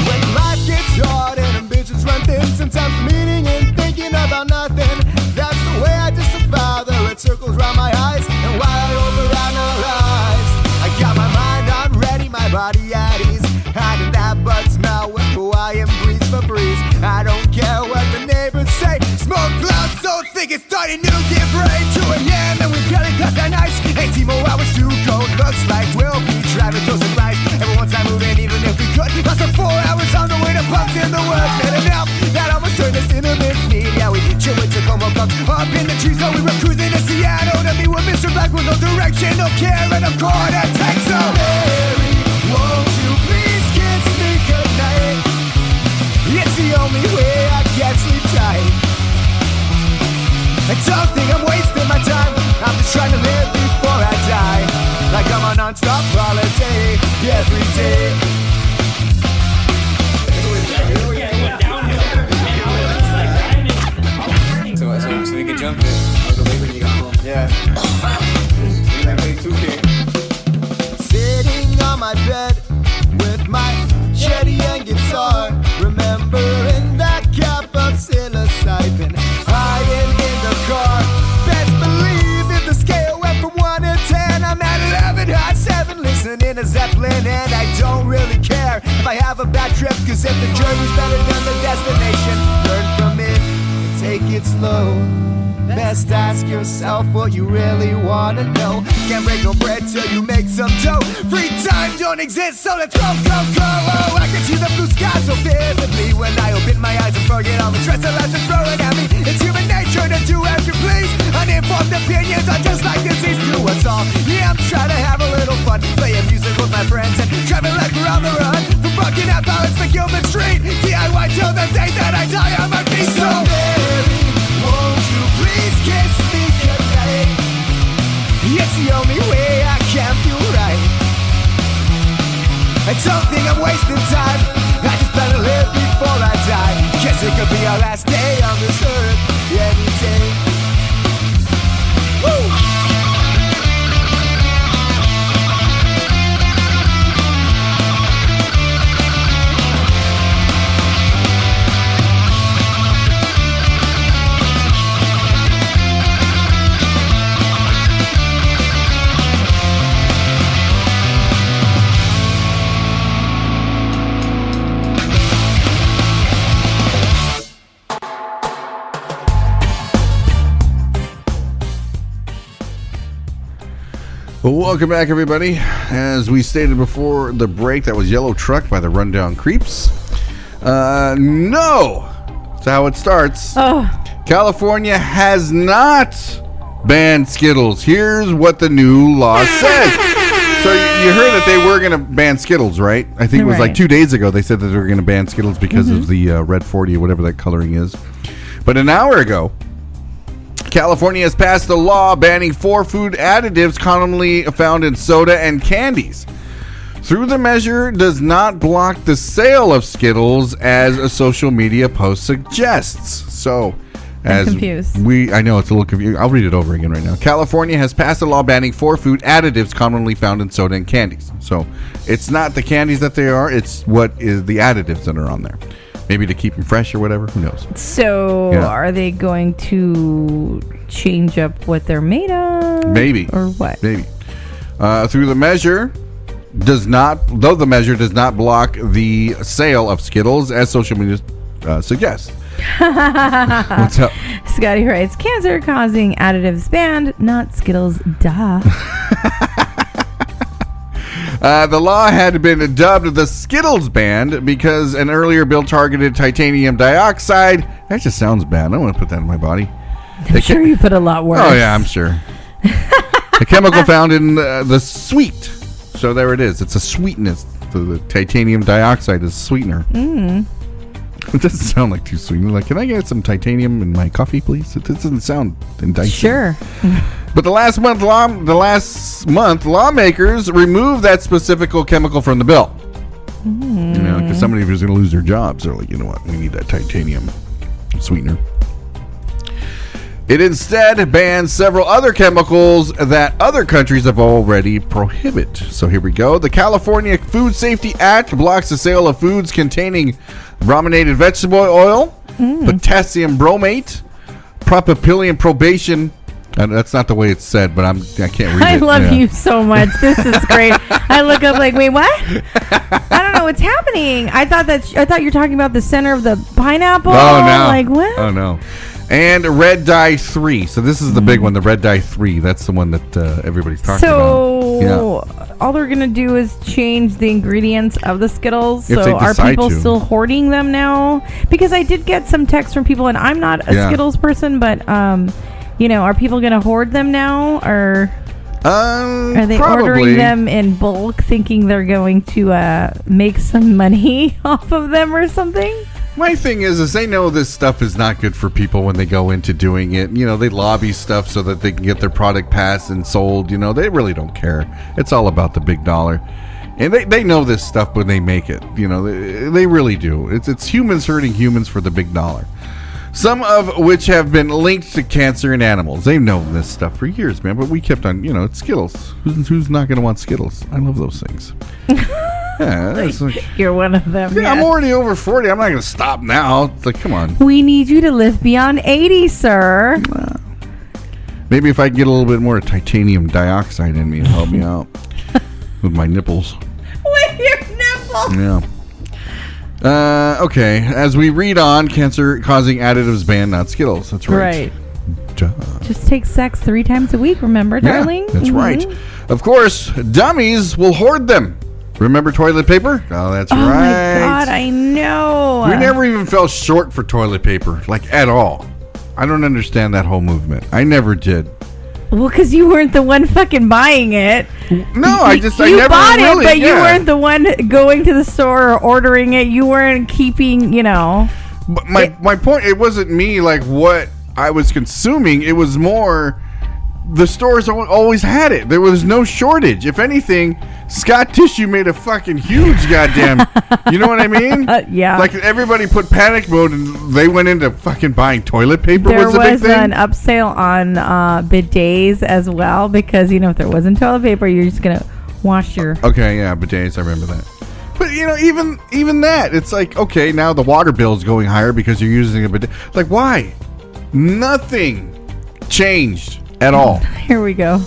When life gets hard and ambitions run thin, sometimes meaning and thinking about nothing. That's the way I disavow the red circles round my eyes. And while I overanalyze, I got my mind on ready, my body at ease. Hiding that butt smell with Hawaiian breeze for breeze. I don't care what the neighbors say. Smoke clouds so thick it's starting to give way. 2 a.m. and we barely got that nice. 18 more hours to go. Looks like we'll be driving those and right. Everyone's not moving even if we could. Lost for 4 hours on the way to Bucks in the woods. Had enough that almost turned us into mincemeat. Yeah, we chill with Tacoma Bucks up in the trees. Oh, we were cruising to Seattle to meet with Mr. Black with no direction, no care, and I'm caught at Texas. Mary, won't you please kiss me goodnight? It's the only way I get sleep tight. I don't think I'm wasting my time. I'm just trying to live before I die. Like I'm on non-stop holiday every day. So we can jump it all the way when you got home. Yeah. Like play 2K. Sitting on my bed with my jetty and guitar, remembering that cap of psilocybin hiding in the car. Best believe if the scale went from 1 to 10, I'm at 11, hot 7, listening to Zeppelin, and I don't really care if I have a bad trip, cause if the journey's better than the destination, learn from it and take it slow. Just ask yourself what you really wanna know. Can't break no bread till you make some dough. Free time don't exist, so let's go. Oh, I can see the blue sky so vividly when I open my eyes and forget all the stress that life is throwing at me. It's human nature to do as you please. Uninformed opinions are just like disease to us all. Yeah, I'm trying to have a little fun, playing music with my friends and driving like we're on the run. From Bucking out Balance to Gilman Street, DIY till the day that I die on my feet. So baby, won't you please kiss me goodnight? It's the only way I can feel right. I don't think I'm wasting time. I just better live before I die. Guess it could be our last day on this earth. Any day. Woo! Welcome back, everybody. As we stated before the break, that was Yellow Truck by the Rundown Creeps. No! That's how it starts. Oh. California has not banned Skittles. Here's what the new law says. So you heard that they were going to ban Skittles, right? I think it was like 2 days ago they said that they were going to ban Skittles because of the red 40 or whatever that coloring is. But an hour ago, California has passed a law banning 4 food additives commonly found in soda and candies. Through the measure does not block the sale of Skittles as a social media post suggests. So, I'm confused. I know it's a little confusing. I'll read it over again right now. California has passed a law banning 4 food additives commonly found in soda and candies. So, it's not the candies that they are, it's what is the additives that are on there. Maybe to keep them fresh or whatever. Who knows? So, are they going to change up what they're made of? Maybe. Or what? Maybe. Through the measure does not block the sale of Skittles as social media suggests. What's up? Scotty writes, cancer-causing additives banned, not Skittles, duh. The law had been dubbed the Skittles ban because an earlier bill targeted titanium dioxide. That just sounds bad. I don't want to put that in my body. I'm sure you put a lot worse. Oh, yeah, I'm sure. The chemical found in the sweet. So there it is. It's a sweetness. So the titanium dioxide is a sweetener. It doesn't sound like too sweet. Like, can I get some titanium in my coffee, please? It doesn't sound enticing. Sure. But the last month, lawmakers removed that specific chemical from the bill. You know, because somebody was going to lose their jobs. They're like, you know what? We need that titanium sweetener. It instead bans several other chemicals that other countries have already prohibited. So here we go. The California Food Safety Act blocks the sale of foods containing brominated vegetable oil, potassium bromate, propylene probation. That's not the way it's said, but I can't read it. I love you so much. This is great. I look up like, wait, what? I don't know what's happening. I thought you were talking about the center of the pineapple. Oh no! Like what? Oh no! And red dye 3. So this is the big one, the red dye 3. That's the one that everybody's talking about. So all they're gonna do is change the ingredients of the Skittles. If so are people still hoarding them now? Because I did get some texts from people, and I'm not a Skittles person, but you know, are people gonna hoard them now, or are they ordering them in bulk, thinking they're going to make some money off of them or something? My thing is they know this stuff is not good for people when they go into doing it. You know, they lobby stuff so that they can get their product passed and sold. You know, they really don't care. It's all about the big dollar. And they know this stuff when they make it. You know, they really do. It's humans hurting humans for the big dollar. Some of which have been linked to cancer in animals. They've known this stuff for years, man. But we kept on, you know, it's Skittles. Who's not going to want Skittles? I love those things. Yeah, you're one of them. Yeah, I'm already over 40. I'm not going to stop now. It's like, come on. We need you to live beyond 80, sir. Maybe if I get a little bit more titanium dioxide in me, it'll help me out with my nipples. With your nipples? Yeah. Okay. As we read on, cancer-causing additives banned, not Skittles. That's right. job. Just take sex 3 times a week, remember, darling? Yeah, that's right. Of course, dummies will hoard them. Remember toilet paper? Oh, that's right. Oh my God, I know. We never even felt short for toilet paper, like at all. I don't understand that whole movement. I never did. Well, because you weren't the one fucking buying it. No, I never bought really, it, but you weren't the one going to the store or ordering it. You weren't keeping, But my point, it wasn't me, like, what I was consuming. It was more, the stores always had it. There was no shortage. If anything, Scott Tissue made a fucking huge goddamn, you know what I mean? Yeah. Like, everybody put panic mode and they went into fucking buying toilet paper. There was a big thing. an upsale on bidets as well, because, if there wasn't toilet paper, you're just going to wash your... Okay, yeah, bidets, I remember that. But, even that, it's like, okay, now the water bill's going higher because you're using a bidet. Like, why? Nothing changed at all. Here we go.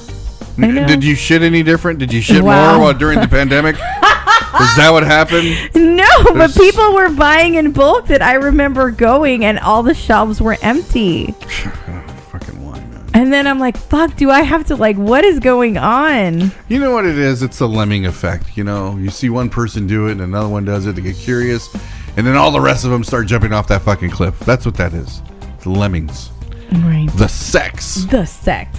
I know. Did you shit any different? Did you shit more during the pandemic? Is that what happened? No, but people were buying in bulk that I remember going and all the shelves were empty. Fucking why, man? And then I'm like, fuck, do I have to, what is going on? You know what it is? It's the lemming effect. You see one person do it and another one does it. They get curious. And then all the rest of them start jumping off that fucking cliff. That's what that is. The lemmings. Right. The sex. The sex.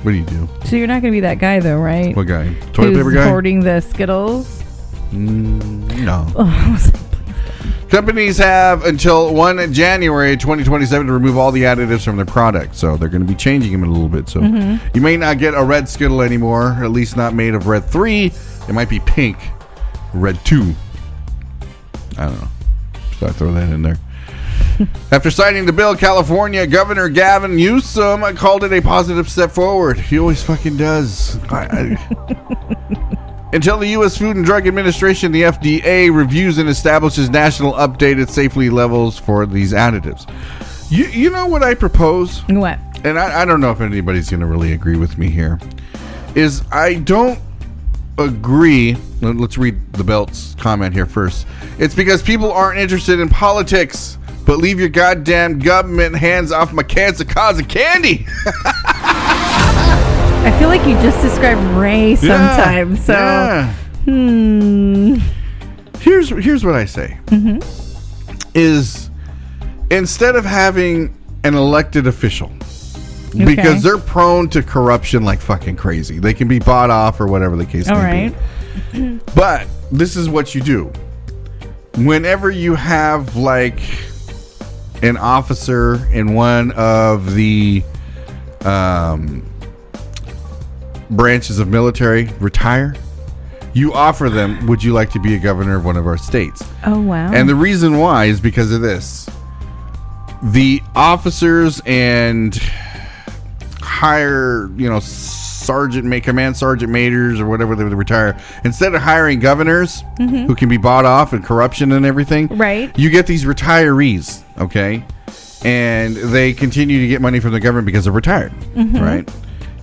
What do you do? So you're not going to be that guy, though, right? What guy? Toilet paper guy? Hoarding the Skittles? No. Oh, Companies have until 1 January 2027 to remove all the additives from their product. So they're going to be changing them a little bit. So you may not get a red Skittle anymore, at least not made of red 3. It might be pink, red 2. I don't know. So I throw that in there. After signing the bill, California Governor Gavin Newsom called it a positive step forward. He always fucking does. Until the U.S. Food and Drug Administration, the FDA, reviews and establishes national updated safety levels for these additives. You know what I propose? What? And I don't know if anybody's going to really agree with me here. Is I don't agree. Let's read the Belt's comment here first. It's because people aren't interested in politics. But leave your goddamn government hands off my cancer causing candy. I feel like you just described Ray sometimes. Here's what I say. Is instead of having an elected official, because they're prone to corruption like fucking crazy. They can be bought off or whatever the case may be. But this is what you do. Whenever you have an officer in one of the branches of military retire, you offer them, would you like to be a governor of one of our states? Oh, wow. And the reason why is because of this. The officers and higher, command sergeant majors or whatever they retire, instead of hiring governors who can be bought off and corruption and everything, right? You get these retirees, okay? And they continue to get money from the government because they're retired, right?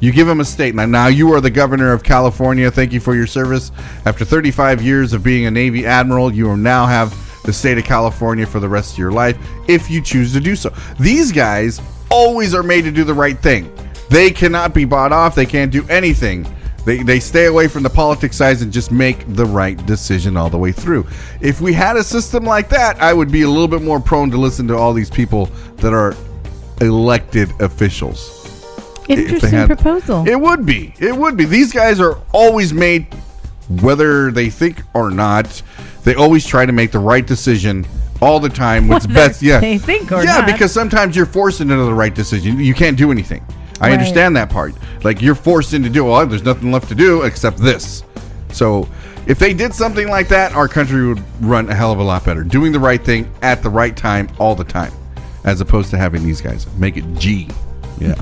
You give them a state. Now you are the governor of California. Thank you for your service. After 35 years of being a Navy admiral, you will now have the state of California for the rest of your life if you choose to do so. These guys always are made to do the right thing. They cannot be bought off. They can't do anything. They stay away from the politics side and just make the right decision all the way through. If we had a system like that, I would be a little bit more prone to listen to all these people that are elected officials. Interesting proposal. It would be. These guys are always made, whether they think or not, they always try to make the right decision all the time. What's best, they think or not. Yeah, because sometimes you're forced into the right decision. You can't do anything. I understand that part. Like, you're forced into there's nothing left to do except this. So if they did something like that, our country would run a hell of a lot better. Doing the right thing at the right time all the time, as opposed to having these guys make it G. Yeah.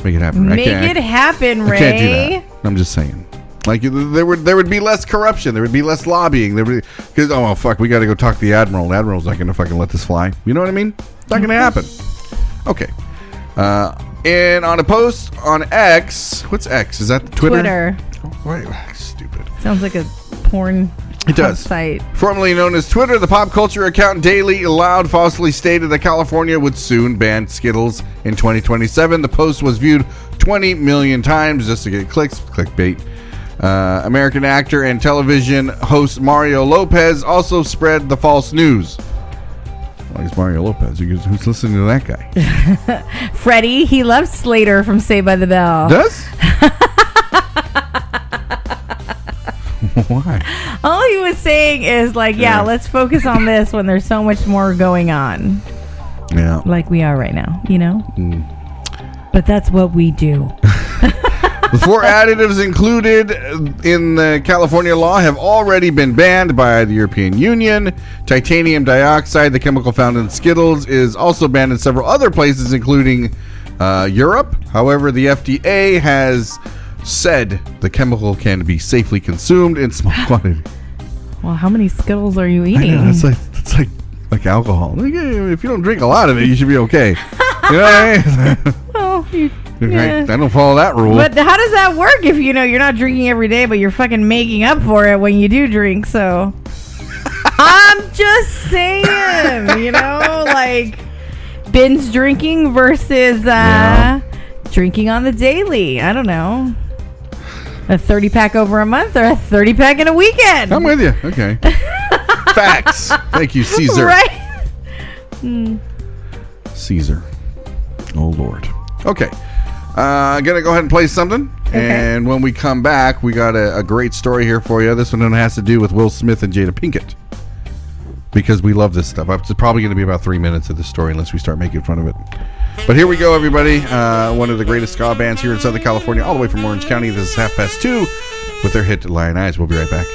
Make it happen. Make it happen, Ray. I can't do that. I'm just saying. Like, there would be less corruption. There would be less lobbying. Because, fuck, we got to go talk to the admiral. The admiral's not going to fucking let this fly. You know what I mean? It's not going to happen. Okay. And on a post on X, what's X? Is that Twitter? Twitter. Oh, wait, stupid. Sounds like a porn. It does. Site. Formerly known as Twitter, the pop culture account Daily Loud falsely stated that California would soon ban Skittles in 2027. The post was viewed 20 million times just to get clicks. Clickbait. American actor and television host Mario Lopez also spread the false news. Well, he's Mario Lopez. Who's listening to that guy? Freddie. He loves Slater from Saved by the Bell. Does? Why? All he was saying is like, yeah, let's focus on this when there's so much more going on. Yeah. Like we are right now, you know? But that's what we do. The 4 additives included in the California law have already been banned by the European Union. Titanium dioxide, the chemical found in Skittles, is also banned in several other places, including Europe. However, the FDA has said the chemical can be safely consumed in small quantity. Well, how many Skittles are you eating? I know, it's like alcohol. Like, if you don't drink a lot of it, you should be okay. You know what I mean? Well, I don't follow that rule. But how does that work if you're not drinking every day, but you're fucking making up for it when you do drink? So I'm just saying, like binge drinking versus drinking on the daily. I don't know. A 30-pack over a month or a 30-pack in a weekend. I'm with you. Okay. Facts. Thank you, Caesar. Right? Caesar. Oh, Lord. Okay. I'm going to go ahead and play something. Okay. And when we come back, we got a great story here for you. This one has to do with Will Smith and Jada Pinkett. Because we love this stuff. It's probably going to be about 3 minutes of the story unless we start making fun of it. But here we go, everybody. One of the greatest ska bands here in Southern California, all the way from Orange County. This is 2:30 with their hit Lion Eyes. We'll be right back.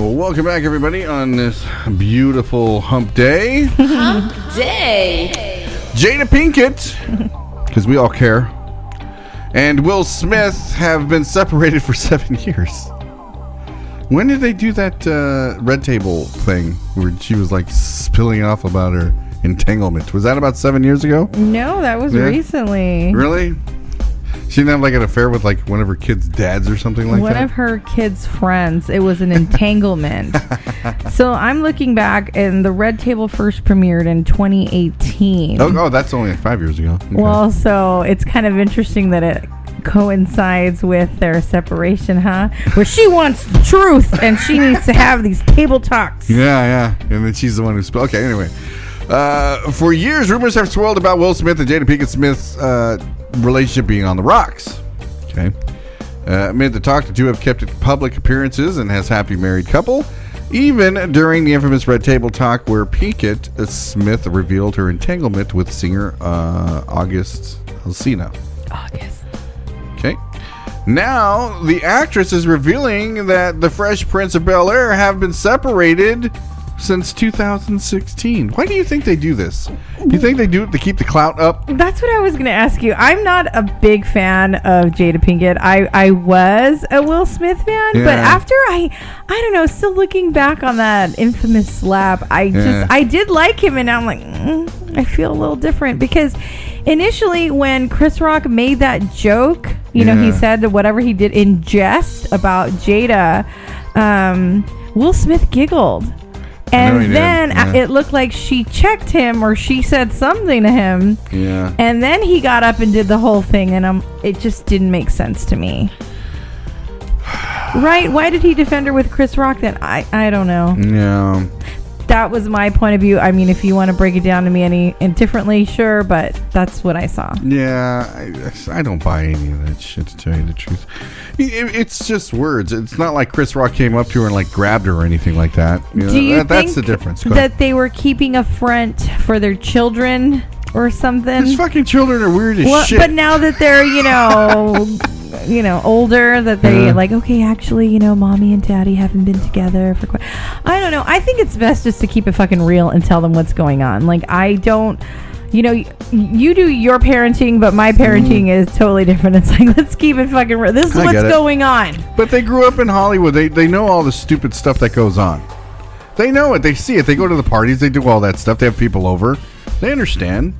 Well, welcome back, everybody, on this beautiful hump day. Hump day. Jada Pinkett, because we all care, and Will Smith have been separated for 7 years. When did they do that red table thing where she was like spilling off about her entanglement? Was that about 7 years ago? No, that was recently. Really? She didn't have like an affair with like one of her kids' dads or something like that? One of her kids' friends. It was an entanglement. So I'm looking back, and the Red Table first premiered in 2018. Oh, that's only 5 years ago. Okay. Well, so it's kind of interesting that it coincides with their separation, huh? Where she wants the truth, and she needs to have these table talks. Yeah. And then she's the one who spilled. Okay, anyway. For years, rumors have swirled about Will Smith and Jada Pinkett Smith's relationship being on the rocks. Okay. Amid the talk, the two have kept public appearances and has happy married couple. Even during the infamous Red Table talk where Pinkett Smith revealed her entanglement with singer August Alsina. August. Okay. Now, the actress is revealing that the Fresh Prince of Bel-Air have been separated since 2016. Why do you think they do this? Do you think they do it to keep the clout up? That's what I was going to ask you. I'm not a big fan of Jada Pinkett. I was a Will Smith fan, but after I don't know, still looking back on that infamous slap, I did like him, and I'm like, I feel a little different because initially when Chris Rock made that joke, you know, he said whatever he did in jest about Jada, Will Smith giggled. And then it looked like she checked him or she said something to him. Yeah. And then he got up and did the whole thing, and it just didn't make sense to me. Right? Why did he defend her with Chris Rock then? I don't know. Yeah. That was my point of view. I mean, if you want to break it down to me any differently, sure, but that's what I saw. Yeah, I don't buy any of that shit, to tell you the truth. It's just words. It's not like Chris Rock came up to her and like grabbed her or anything like that. Do you think that's the difference? That they were keeping a front for their children or something? These fucking children are weird as shit. But now that they're, older, that they like, okay, actually, mommy and daddy haven't been together for quite... I don't know. I think it's best just to keep it fucking real and tell them what's going on. Like, I don't... you do your parenting, but my parenting is totally different. It's like, let's keep it fucking real. This is what's going on. But they grew up in Hollywood. They know all the stupid stuff that goes on. They know it. They see it. They go to the parties. They do all that stuff. They have people over. They understand.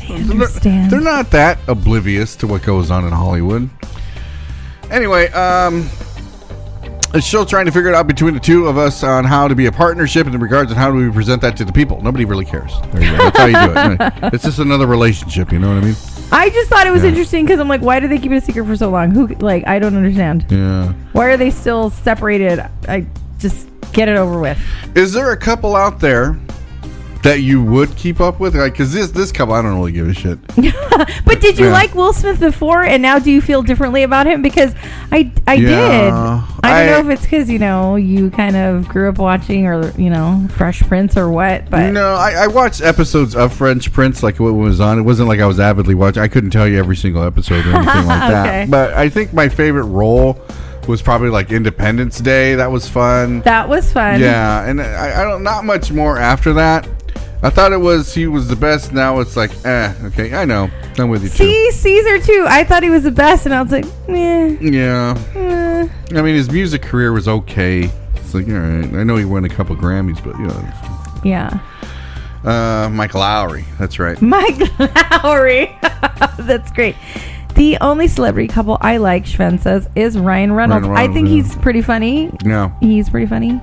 They're not that oblivious to what goes on in Hollywood. Anyway, it's still trying to figure it out between the two of us on how to be a partnership in regards to how do we present that to the people. Nobody really cares. There you go. That's how you do it. It's just another relationship. You know what I mean? I just thought it was interesting because I'm like, why do they keep it a secret for so long? I don't understand. Yeah. Why are they still separated? I just get it over with. Is there a couple out there that you would keep up with? Like, because this couple, I don't really give a shit. But did you like Will Smith before, and now do you feel differently about him? Because I did. I don't know if it's because, you kind of grew up watching or, Fresh Prince or what. But no, I watched episodes of Fresh Prince, like what was on. It wasn't like I was avidly watching. I couldn't tell you every single episode or anything like that. Okay. But I think my favorite role was probably like Independence Day. That was fun. Yeah, and I don't, not much more after that. I thought he was the best. Now it's like, okay, I know. I'm with you too. Caesar too. I thought he was the best, and I was like, yeah. I mean, his music career was okay. It's like, all right. I know he won a couple Grammys, but yeah. Mike Lowry. That's right. Mike Lowry. That's great. The only celebrity couple I like, Sven says, is Ryan Reynolds. I think he's pretty funny. Yeah. He's pretty funny.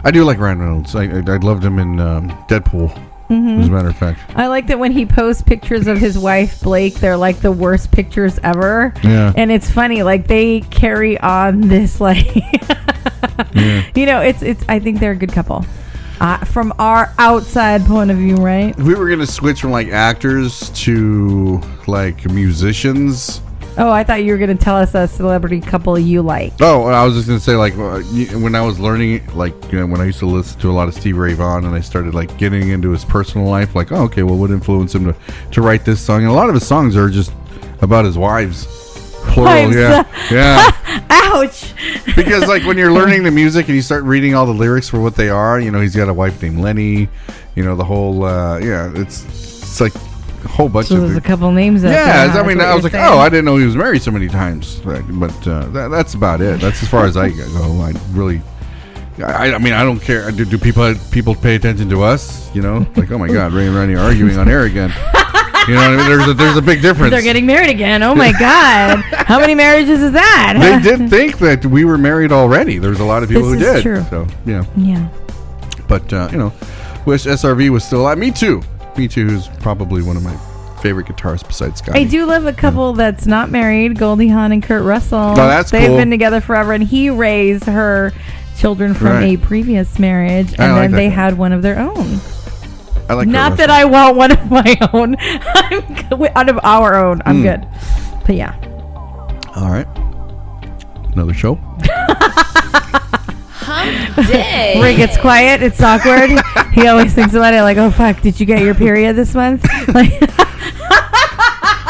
I do like Ryan Reynolds. I loved him in Deadpool, as a matter of fact. I like that when he posts pictures of his wife, Blake, they're like the worst pictures ever. Yeah. And it's funny, like they carry on this, like, it's. I think they're a good couple. From our outside point of view, right? If we were going to switch from like actors to like musicians... Oh, I thought you were going to tell us a celebrity couple you like. Oh, I was just going to say, like, when I was learning, like, when I used to listen to a lot of Stevie Ray Vaughan and I started, like, getting into his personal life, like, oh, okay, well, what influenced him to write this song? And a lot of his songs are just about his wives. Plural, yeah. Ouch. Because like when you're learning the music and you start reading all the lyrics for what they are, he's got a wife named Lenny, the whole it's like a whole bunch so of there's a couple names out yeah, there. I mean, I was like, saying. I didn't know he was married so many times. But that's about it. That's as far as I go. I really, I mean, I don't care. Do people pay attention to us? Like, oh my God, Ray and Ronnie are arguing on air again. You know what I mean? There's a big difference. They're getting married again. Oh my God. How many marriages is that? They did think that we were married already. There's a lot of people who did. True. So, yeah. Yeah. But, wish SRV was still alive. Me too. Who's probably one of my favorite guitarists besides Scotty. I do love a couple that's not married, Goldie Hawn and Kurt Russell. Oh, that's They've cool. been together forever, and he raised her children from a previous marriage, and then they had one of their own. I like not that I want one of my own. Out of our own. I'm good. But yeah. All right. Another show. Humpday. Ray gets quiet. It's awkward. He always thinks about it like, oh, fuck, did you get your period this month? Like,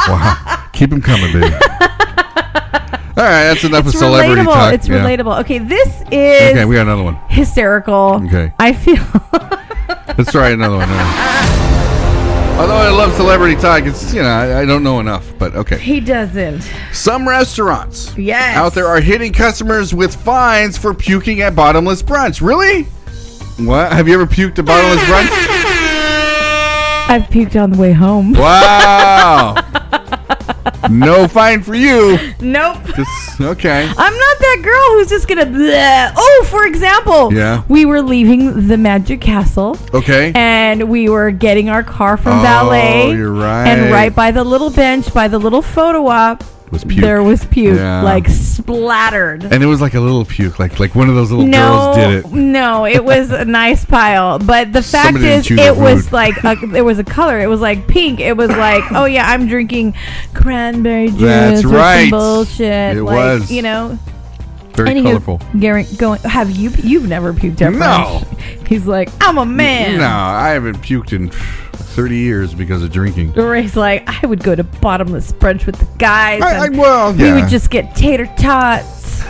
wow. Keep him coming, baby. All right, that's enough of celebrity talk. It's relatable. Okay, this is... Okay, we got another one. Hysterical. Okay. I feel... Let's try another one. Although I love celebrity talk, it's, I don't know enough, but okay. He doesn't. Some restaurants yes. out there are hitting customers with fines for puking at bottomless brunch. Really? What? Have you ever puked at bottomless brunch? I've puked on the way home. Wow. No fine for you. Nope. Okay. I'm not that girl who's just gonna bleh. Oh, for example, we were leaving the Magic Castle. Okay. And we were getting our car from valet. Oh, you're right. And right by the little bench, by the little photo op, there was puke, like splattered. And it was like a little puke, like one of those little girls did it. No, it was a nice pile. But the fact is, it was like there was a color. It was like pink. It was like, oh yeah, I'm drinking cranberry juice. That's right. Some bullshit. It like, was. Very colorful. Have you've never puked at brunch? No. He's like, I'm a man. No, I haven't puked in 30 years because of drinking. Ray's like, I would go to bottomless brunch with the guys. We would just get tater tots.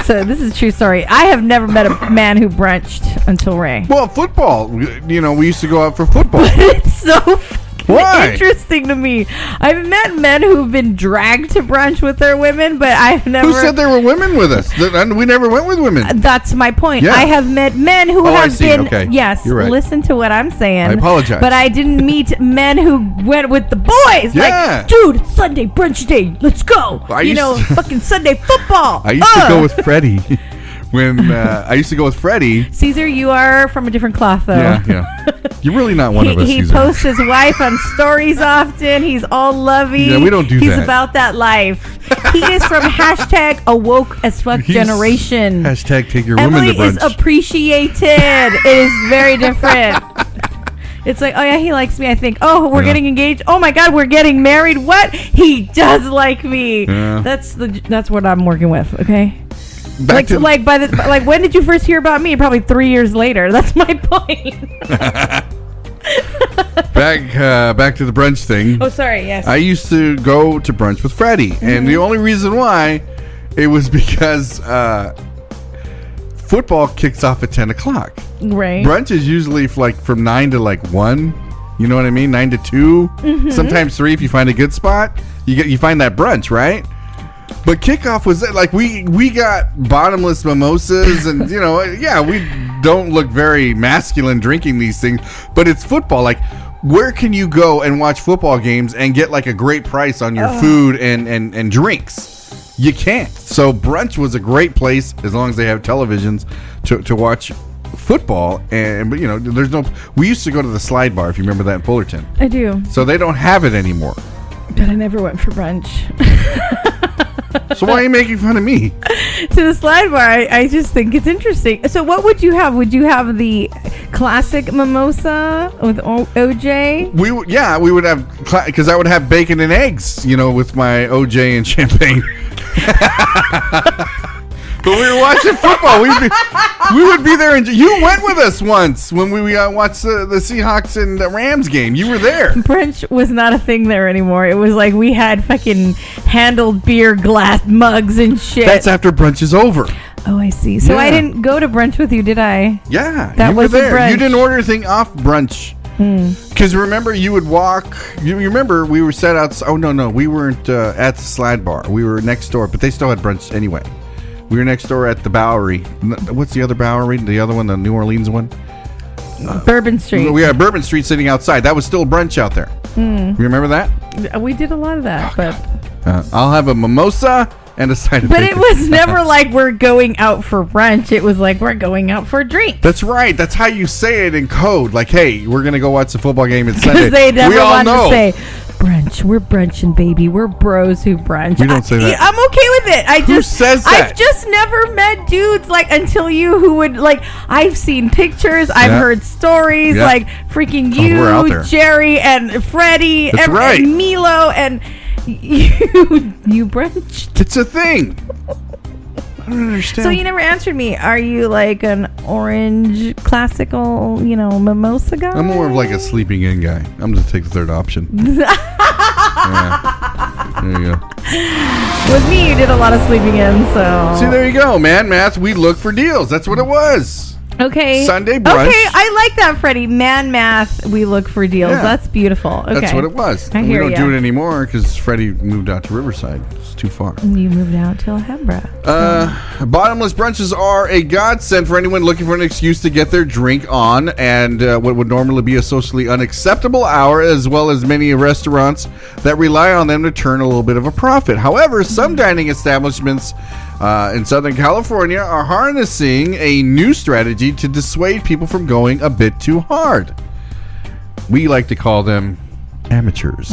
So this is a true story. I have never met a man who brunched until Ray. Well, football. We used to go out for football. But it's so interesting to me. I've met men who've been dragged to brunch with their women, but I've never... Who said there were women with us? We never went with women. That's my point. Yeah. I have met men who have been... Okay. Yes, you're right. Listen to what I'm saying. I apologize. But I didn't meet men who went with the boys. Yeah. Like, dude, it's Sunday brunch day. Let's go. Fucking Sunday football. I used to go with Freddie. When I used to go with Freddie. Caesar, you are from a different cloth, though. Yeah. You're really not one of us, He Caesar. posts his wife on stories often. He's all lovey. Yeah, we don't do He's that. He's about that life. He is from hashtag awoke as fuck generation. Hashtag take your Emily woman to brunch. is appreciated. It is very different. It's like, oh yeah, he likes me, I think. Oh, we're getting engaged. Oh my God, we're getting married. What? He does like me. Yeah. That's what I'm working with, okay? When did you first hear about me? Probably 3 years later. That's my point. Back to the brunch thing. Oh, sorry. Yes. I used to go to brunch with Freddie, and the only reason why it was because football kicks off at 10 o'clock. Right. Brunch is usually from 9 to 1. You know what I mean? 9 to 2. Sometimes 3 if you find a good spot. You find that brunch, right? But kickoff was like we got bottomless mimosas and we don't look very masculine drinking these things, but it's football. Like, where can you go and watch football games and get like a great price on your food and drinks? You can't. So brunch was a great place as long as they have televisions to watch football. But there's no. We used to go to the Slide Bar, if you remember that in Fullerton. I do. So they don't have it anymore. But I never went for brunch. So why are you making fun of me? To the Slide Bar, I just think it's interesting. So what would you have? Would you have the classic mimosa with OJ? We would have, because I would have bacon and eggs, with my OJ and champagne. But we were watching football. We would be there, and you went with us once when we watched the Seahawks and the Rams game. You were there. Brunch was not a thing there anymore. It was like we had fucking handled beer glass mugs and shit. That's after brunch is over. Oh, I see. So I didn't go to brunch with you, did I? Yeah, that you was were there. Brunch. You didn't order anything off brunch. Because remember, you would walk. You remember we were set out. Oh no, we weren't at the Slide Bar. We were next door, but they still had brunch anyway. We were next door at the Bowery. What's the other Bowery? The other one, the New Orleans one. Bourbon Street. We had Bourbon Street sitting outside. That was still brunch out there. You remember that? We did a lot of that, but I'll have a mimosa and a side of but bacon. it was never like we're going out for brunch. It was like we're going out for drinks. That's right. That's how you say it in code. Like, hey, we're gonna go watch the football game. It's Sunday. Because they never we all want know. to say brunch. We're brunching, baby. We're bros who brunch. We don't say that. I'm okay with it. Who says that? I've just never met dudes like until you who would like. I've seen pictures. I've heard stories like freaking we're out you, there. Jerry, and Freddie, That's right. and Milo, and you brunch. It's a thing. I don't understand. So you never answered me. Are you like an orange classical, mimosa guy? I'm more of like a sleeping in guy. I'm going to take the third option. Yeah. There you go. With me, you did a lot of sleeping in, so. See, there you go, man. Math, we look for deals. That's what it was. Okay. Sunday brunch. Okay, I like that, Freddie. Man math, we look for deals. Yeah. That's beautiful. Okay. That's what it was. I We hear don't ya. do it anymore because Freddie moved out to Riverside. It's too far. You moved out to Alhambra. Bottomless brunches are a godsend for anyone looking for an excuse to get their drink on and what would normally be a socially unacceptable hour, as well as many restaurants that rely on them to turn a little bit of a profit. However, some dining establishments in Southern California are harnessing a new strategy to dissuade people from going a bit too hard. We like to call them amateurs.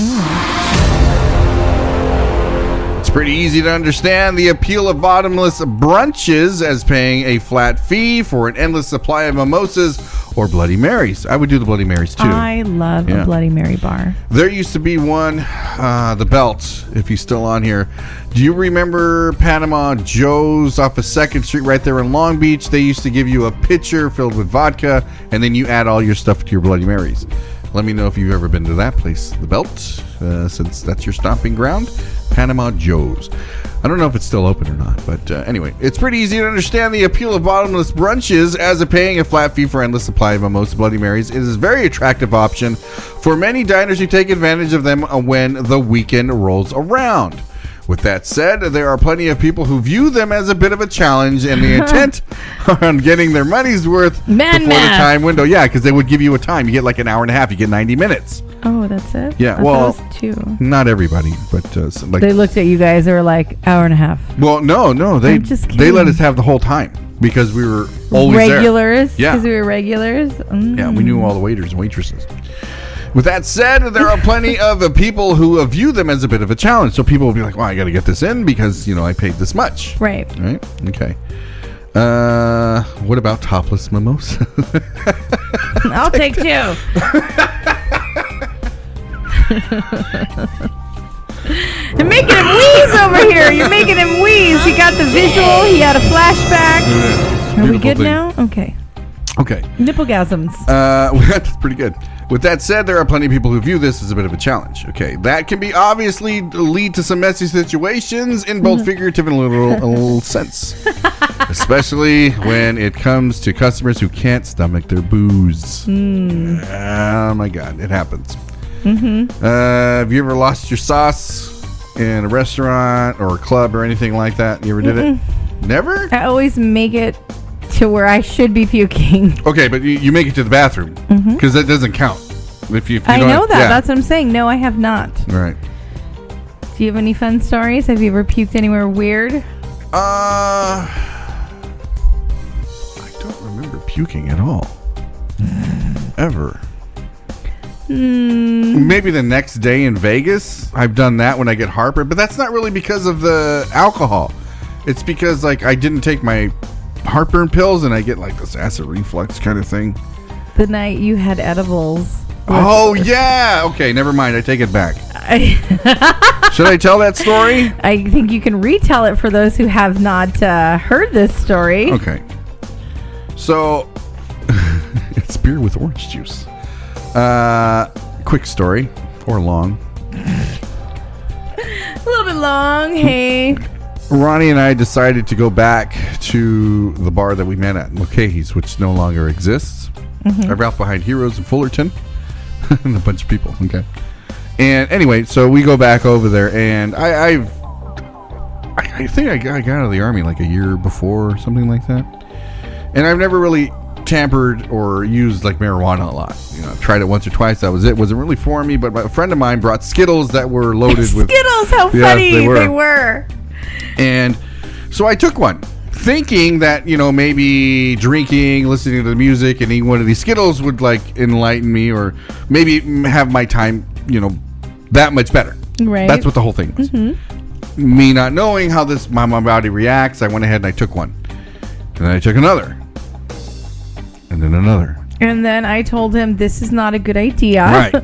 It's pretty easy to understand the appeal of bottomless brunches as paying a flat fee for an endless supply of mimosas or Bloody Marys. I would do the Bloody Marys too. I love a Bloody Mary bar. There used to be one, the Belt, if he's still on here. Do you remember Panama Joe's off of 2nd Street right there in Long Beach? They used to give you a pitcher filled with vodka, and then you add all your stuff to your Bloody Marys. Let me know if you've ever been to that place, the Belt, since that's your stomping ground. Panama Joe's. I don't know if it's still open or not, but anyway, it's pretty easy to understand the appeal of bottomless brunches as paying a flat fee for endless supply of mimosa Bloody Marys. It is a very attractive option for many diners who take advantage of them when the weekend rolls around. With that said, there are plenty of people who view them as a bit of a challenge and the intent on getting their money's worth before the time window. Yeah, because they would give you a time. You get like an hour and a half. You get 90 minutes. Oh, that's it? Yeah, I well, thought it was 2. Not everybody, but like They looked at you guys. They were like, hour and a half. Well, no, they just they let kidding. us have the whole time because we were always regulars? there. Yeah, Because we were regulars? Yeah, we knew all the waiters and waitresses. With that said, there are plenty of people who view them as a bit of a challenge. So people will be like, well, I got to get this in because, I paid this much. Right. Right? Okay. What about topless mimosa? I'll take 2. You're making him wheeze over here. You're making him wheeze. He got the visual. He had a flashback. Are we good now? Okay. Okay. Nipplegasms. That's pretty good. With that said, there are plenty of people who view this as a bit of a challenge. Okay, that can be obviously lead to some messy situations in both figurative and literal sense, especially when it comes to customers who can't stomach their booze. Oh my God, it happens. Have you ever lost your sauce in a restaurant or a club or anything like that? You ever did it? Never? I always make it to where I should be puking. Okay, but you make it to the bathroom because that doesn't count. If you I don't know have- that. yeah. That's what I'm saying. No, I have not. Right. Do you have any fun stories? Have you ever puked anywhere weird? I don't remember puking at all. Ever. Maybe the next day in Vegas. I've done that when I get heartburn, but that's not really because of the alcohol. It's because I didn't take my heartburn pills and I get like this acid reflux kind of thing. The night you had edibles. Oh, yeah. Okay, never mind. I take it back. Should I tell that story? I think you can retell it for those who have not heard this story. Okay. So, it's beer with orange juice. Quick story. Or long. A little bit long. Hey. Ronnie and I decided to go back to the bar that we met at, Mulcahy's, which no longer exists. Right out behind Heroes in Fullerton. And a bunch of people. Okay. And anyway, so we go back over there, and I think I got out of the Army like a year before or something like that. And I've never really tampered or used like marijuana a lot. You know, I tried it once or twice. That was it. Wasn't really for me, but a friend of mine brought Skittles that were loaded with... Skittles, how funny they were. And so I took one, thinking that, you know, maybe drinking, listening to the music, and eating one of these Skittles would like enlighten me or maybe have my time, you know, that much better. Right. That's what the whole thing was. Me not knowing how my body reacts, I went ahead and I took one. And then I took another. And then another. And then I told him this is not a good idea. Right.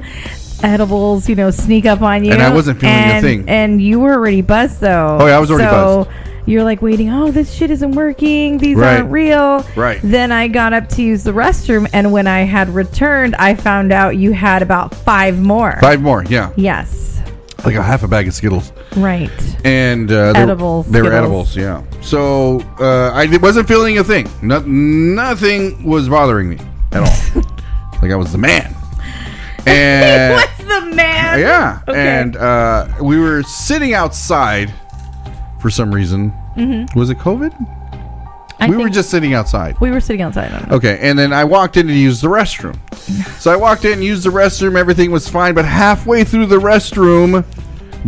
Edibles, you know, sneak up on you. And I wasn't feeling a thing. And you were already buzzed, though. Oh, yeah, I was already buzzed. You're like waiting, oh, this shit isn't working. These aren't real. Right. Then I got up to use the restroom, and when I had returned, I found out you had about 5 more. 5 more, yeah. Yes. Like a half a bag of Skittles. Right. And edibles. They were edibles, yeah. So I wasn't feeling a thing. Nothing was bothering me at all. Like I was the man. And what's the man? Yeah. Okay. And we were sitting outside for some reason. Was it COVID? We were just sitting outside. We were sitting outside. Okay. And then I walked in to use the restroom. So I walked in and used the restroom. Everything was fine. But halfway through the restroom,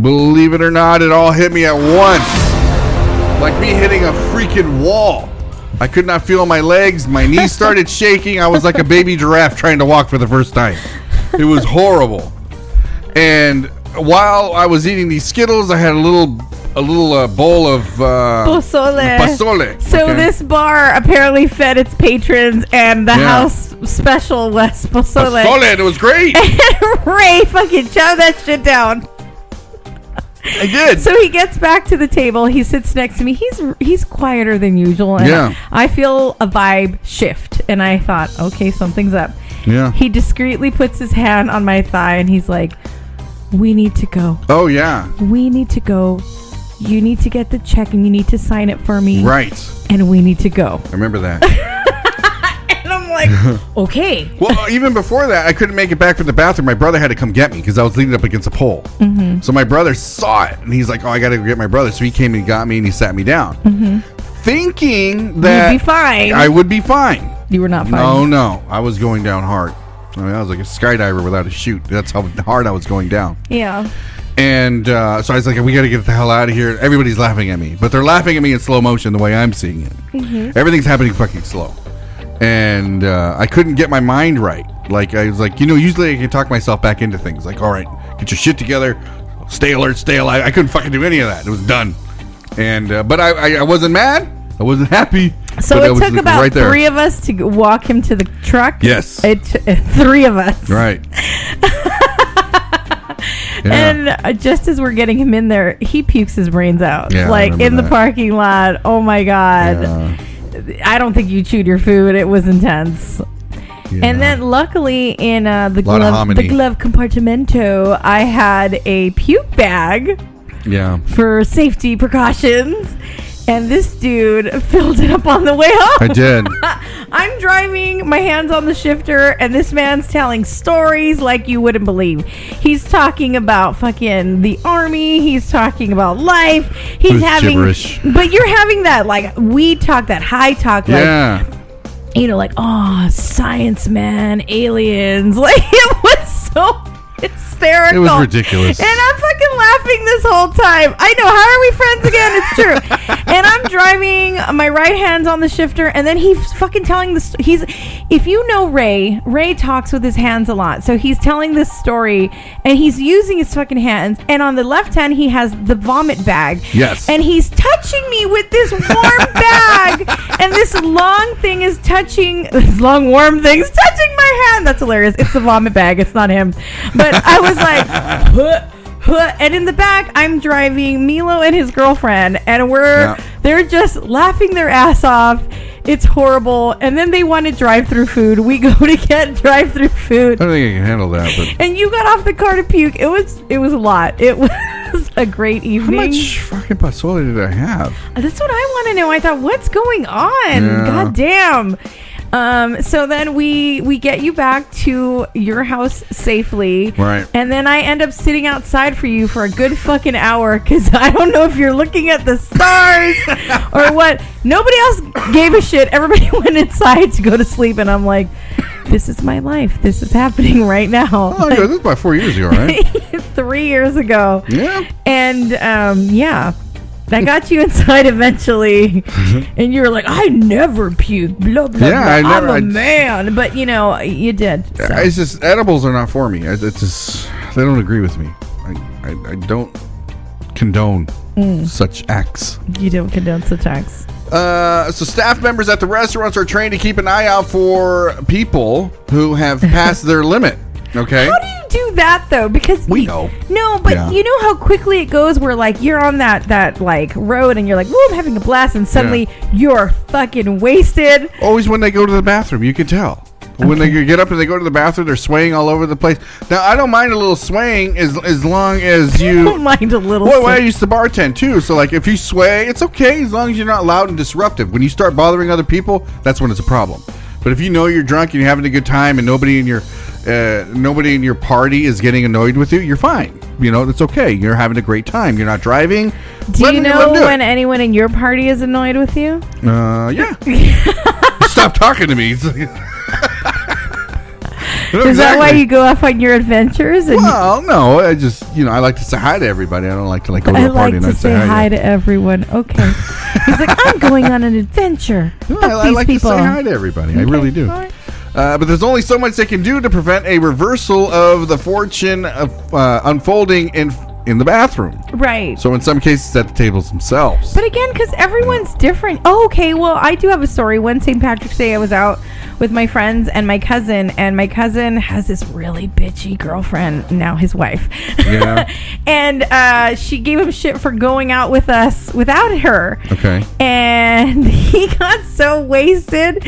believe it or not, it all hit me at once. Like me hitting a freaking wall. I could not feel my legs. My knees started shaking. I was like a baby giraffe trying to walk for the first time. It was horrible. And while I was eating these Skittles, I had a little bowl of pozole. So this bar apparently fed its patrons, and the house special was pozole. And it was great. And Ray fucking shoved that shit down. I did. So he gets back to the table. He sits next to me. He's quieter than usual. And I feel a vibe shift. And I thought, okay, something's up. Yeah. He discreetly puts his hand on my thigh and he's like, we need to go. Oh, yeah. We need to go. You need to get the check and you need to sign it for me. Right. And we need to go. I remember that. And I'm like, okay. Well, even before that, I couldn't make it back from the bathroom. My brother had to come get me because I was leaning up against a pole. So my brother saw it and he's like, oh, I got to go get my brother. So he came and got me and he sat me down. Thinking that you'd be fine. I would be fine. You were not fine. No. I was going down hard. I mean, I was like a skydiver without a chute. That's how hard I was going down. Yeah. And so I was like, we got to get the hell out of here. Everybody's laughing at me. But they're laughing at me in slow motion the way I'm seeing it. Everything's happening fucking slow. And I couldn't get my mind right. Like, I was like, you know, usually I can talk myself back into things. Like, all right, get your shit together. Stay alert, stay alive. I couldn't fucking do any of that. It was done. And but I wasn't mad. I wasn't happy. So it took about 3 of us to walk him to the truck. Yes. 3 of us. Right. And just as we're getting him in there, he pukes his brains out. Yeah, like in the parking lot. Oh my God. Yeah. I don't think you chewed your food. It was intense. Yeah. And then luckily in the glove compartmento, I had a puke bag. Yeah. For safety precautions. And this dude filled it up on the way home. I did. I'm driving, my hand's on the shifter, and this man's telling stories like you wouldn't believe. He's talking about fucking the army. He's talking about life. He's having gibberish. But you're having that like weed talk, that high talk, like you know, like science, man, aliens. Like it was so hysterical. It was ridiculous. And I'm fucking laughing this whole time. I know. How are we friends again? It's true. And I'm driving. My right hand's on the shifter, and then he's fucking telling this. If you know Ray talks with his hands a lot. So he's telling this story, and he's using his fucking hands. And on the left hand, he has the vomit bag. Yes. And he's touching me with this warm bag. And this long thing is touching, this long warm thing's touching my hand. That's hilarious. It's the vomit bag. It's not him. But I was like, huh, and in the back, I'm driving Milo and his girlfriend, and they're just laughing their ass off. It's horrible. And then they wanted drive-through food. We go to get drive-through food. I don't think I can handle that. But and you got off the car to puke. It was a lot. It was a great evening. How much fucking pozole did I have? That's what I want to know. I thought, what's going on? Yeah. God damn. So then we get you back to your house safely. Right. And then I end up sitting outside for you for a good fucking hour because I don't know if you're looking at the stars or what. Nobody else gave a shit. Everybody went inside to go to sleep, and I'm like, this is my life. This is happening right now. Oh, yeah, this was about 4 years ago, right? 3 years ago. Yeah. And yeah. I got you inside eventually, and you were like, I never puke, blah, blah, yeah, blah. I'm a man. But, you did. So. It's just, edibles are not for me. It's just, they don't agree with me. I don't condone such acts. You don't condone such acts. So staff members at the restaurants are trained to keep an eye out for people who have passed their limit. Okay. How do you do that though? Because we know. No, but you know how quickly it goes where like you're on that like road and you're like, "Ooh, I'm having a blast," and suddenly you're fucking wasted. Always when they go to the bathroom, you can tell. When they get up and they go to the bathroom, they're swaying all over the place. Now, I don't mind a little swaying as long as you... I don't mind a little Well, I used to bartend, too. So, like, if you sway, it's okay as long as you're not loud and disruptive. When you start bothering other people, that's when it's a problem. But if you know you're drunk and you're having a good time and nobody in your party is getting annoyed with you, you're fine. It's okay. You're having a great time. You're not driving. Do you know when anyone in your party is annoyed with you? Yeah. Stop talking to me. Is that why you go off on your adventures? Well, no. I just, I like to say hi to everybody. I don't like to go to a party and not say hi. I like to say hi to everyone. Okay. He's like, I'm going on an adventure. No, I like to say hi to everybody. Okay. I really do. Right. But there's only so much they can do to prevent a reversal of the fortune of unfolding in the bathroom. Right. So in some cases at the tables themselves. But again, because everyone's different. Oh, okay. Well, I do have a story. One St. Patrick's Day, I was out with my friends and my cousin has this really bitchy girlfriend, now his wife. Yeah. And she gave him shit for going out with us without her. Okay. And he got so wasted,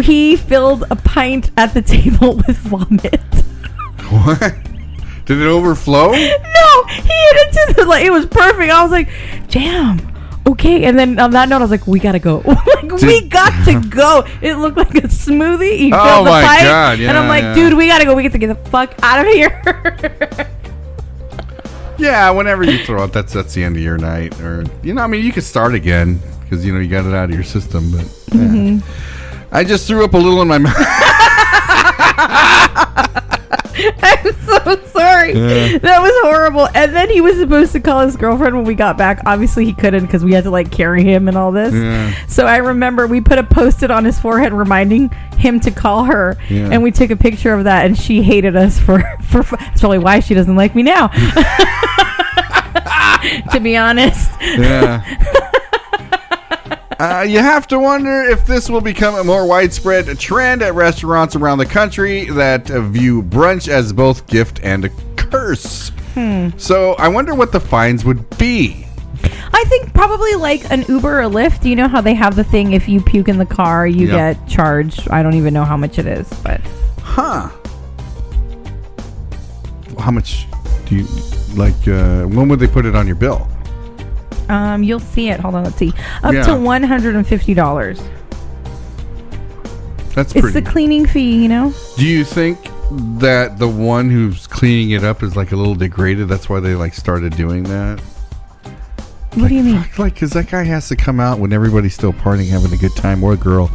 he filled a pint at the table with vomit. What? Did it overflow? No, he hit it to it was perfect. I was like, damn. Okay, and then on that note, I was like, we gotta go. We got to go. It looked like a smoothie. He filled the pipe, God. Yeah, and I'm like, dude, we gotta go. We get to get the fuck out of here. Yeah, whenever you throw it, that's the end of your night. Or, you could start again because, you got it out of your system. But I just threw up a little in my mouth. I'm so sorry. Yeah. That was horrible. And then he was supposed to call his girlfriend when we got back. Obviously, he couldn't because we had to carry him and all this. Yeah. So I remember we put a Post-it on his forehead reminding him to call her. Yeah. And we took a picture of that, and she hated us for that's probably why she doesn't like me now. To be honest. Yeah. You have to wonder if this will become a more widespread trend at restaurants around the country that view brunch as both gift and a curse. So I wonder what the fines would be. I think probably like an Uber or Lyft. You know how they have the thing, if you puke in the car, you get charged. I don't even know how much it is, but. Huh. How much do you, when would they put it on your bill? You'll see it. Hold on, let's see. Up to $150. That's pretty. It's the cleaning fee, Do you think that the one who's cleaning it up is a little degraded? That's why they started doing that? What do you mean? Because that guy has to come out when everybody's still partying, having a good time, or a girl,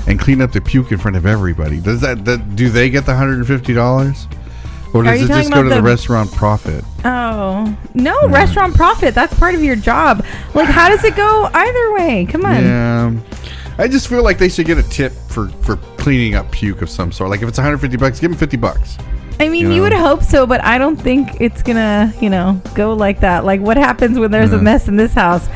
and clean up the puke in front of everybody. Does do they get the $150? Or does it just go to the restaurant profit? Oh, no, restaurant profit. That's part of your job. How does it go either way? Come on. Yeah. I just feel like they should get a tip for cleaning up puke of some sort. If it's $150, give them $50. I mean, you would hope so, but I don't think it's going to, go like that. What happens when there's a mess in this house?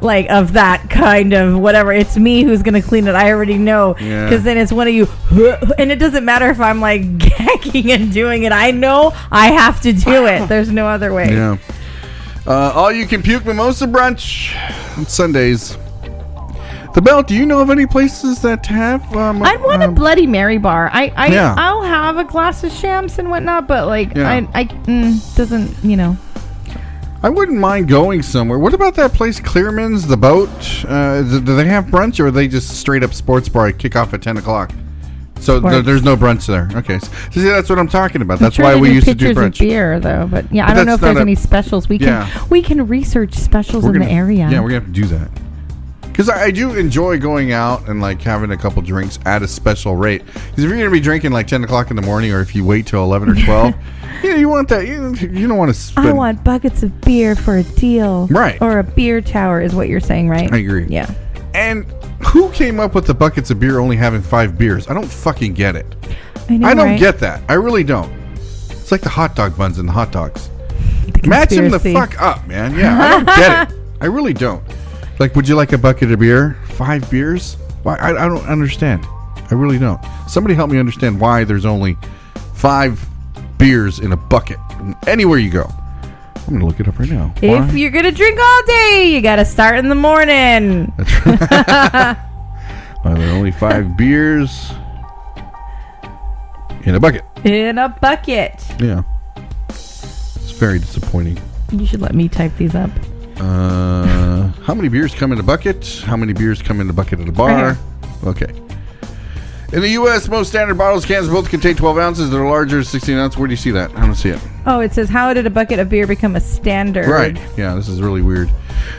like of that kind of whatever. It's me who's gonna clean it. I already know, because then it's one of you, and it doesn't matter if I'm like gagging and doing it. I know I have to do it. There's no other way. Yeah. All you can puke mimosa brunch on Sundays. The Belt, do you know of any places that have? I'd want a Bloody Mary bar. I'll have a glass of shams and whatnot, but like doesn't, you know. I wouldn't mind going somewhere. What about that place, Clearman's, the boat? Do they have brunch, or are they just straight up sports bar? Kick off at 10 o'clock. So there's no brunch there. Okay. So see, that's what I'm talking about. That's why we used to do brunch. Of beer, though. But yeah, I don't know if there's any specials. We can research specials in the area. Yeah, we're going to have to do that. Because I do enjoy going out and like having a couple drinks at a special rate. Because if you're going to be drinking like 10 o'clock in the morning, or if you wait till 11 or 12, you want that. You don't want to spend. I want buckets of beer for a deal. Right. Or a beer tower is what you're saying, right? I agree. Yeah. And who came up with the buckets of beer only having 5 beers? I don't fucking get it. I don't get that. I really don't. It's like the hot dog buns and the hot dogs. The Match them the fuck up, man. Yeah, I don't get it. I really don't. Like, would you like a bucket of beer? 5 beers? Why? I don't understand. I really don't. Somebody help me understand why there's only 5 beers in a bucket anywhere you go. I'm gonna look it up right now. If you're gonna drink all day, you gotta start in the morning. That's right. Well, there are only 5 beers in a bucket. In a bucket. Yeah. It's very disappointing. You should let me type these up. How many beers come in a bucket? How many beers come in a bucket at a bar? Okay. In the U.S., most standard bottles, cans both contain 12 ounces. They're larger, 16 ounces. Where do you see that? I don't see it. Oh, it says, how did a bucket of beer become a standard? Right. Yeah, this is really weird.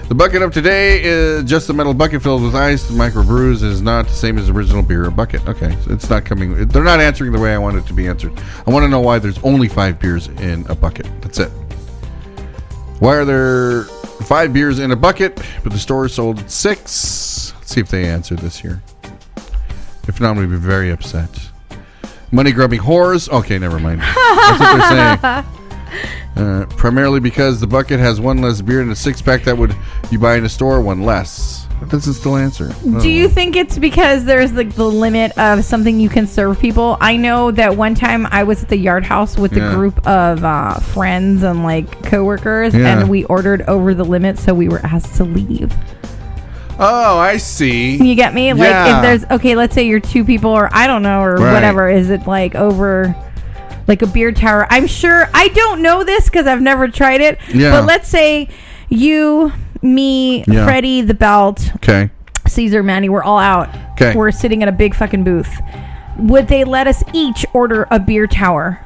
The bucket of today is just a metal bucket filled with ice. The microbrews is not the same as the original beer bucket. Okay, so it's not coming. They're not answering the way I want it to be answered. I want to know why there's only 5 beers in a bucket. That's it. Why are there 5 beers in a bucket, but the store sold 6? Let's see if they answer this here. If not, I'm going to be very upset. Money grubbing whores. Okay, never mind. That's what they're saying. Primarily because the bucket has 1 less beer in a 6-pack that would you buy in a store, 1 less. That doesn't still answer. Do you think it's because there's like the limit of something you can serve people? I know that one time I was at the Yard House with a group of friends and like coworkers, and we ordered over the limit, so we were asked to leave. Oh, I see. You get me? Like if there's let's say you're 2 people, or I don't know, or whatever. Is it like over like a beer tower? I'm sure. I don't know this because I've never tried it. Yeah. But let's say you, me, Freddie, the Belt, Caesar, Manny, we're all out. Okay. We're sitting at a big fucking booth. Would they let us each order a beer tower?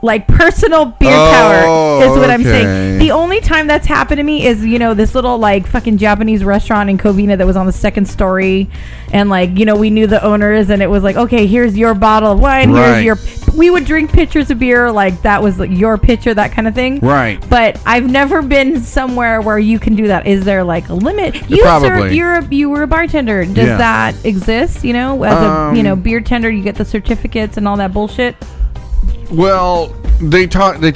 Like personal beer tower is what I'm saying. The only time that's happened to me is, this little like fucking Japanese restaurant in Covina that was on the 2nd story, and like, we knew the owners, and it was like, okay, here's your bottle of wine, we would drink pitchers of beer, like that was like your pitcher, that kind of thing. Right. But I've never been somewhere where you can do that. Is there like a limit? You served, you were a bartender. Does that exist? As a beer tender, you get the certificates and all that bullshit. Well, they talk to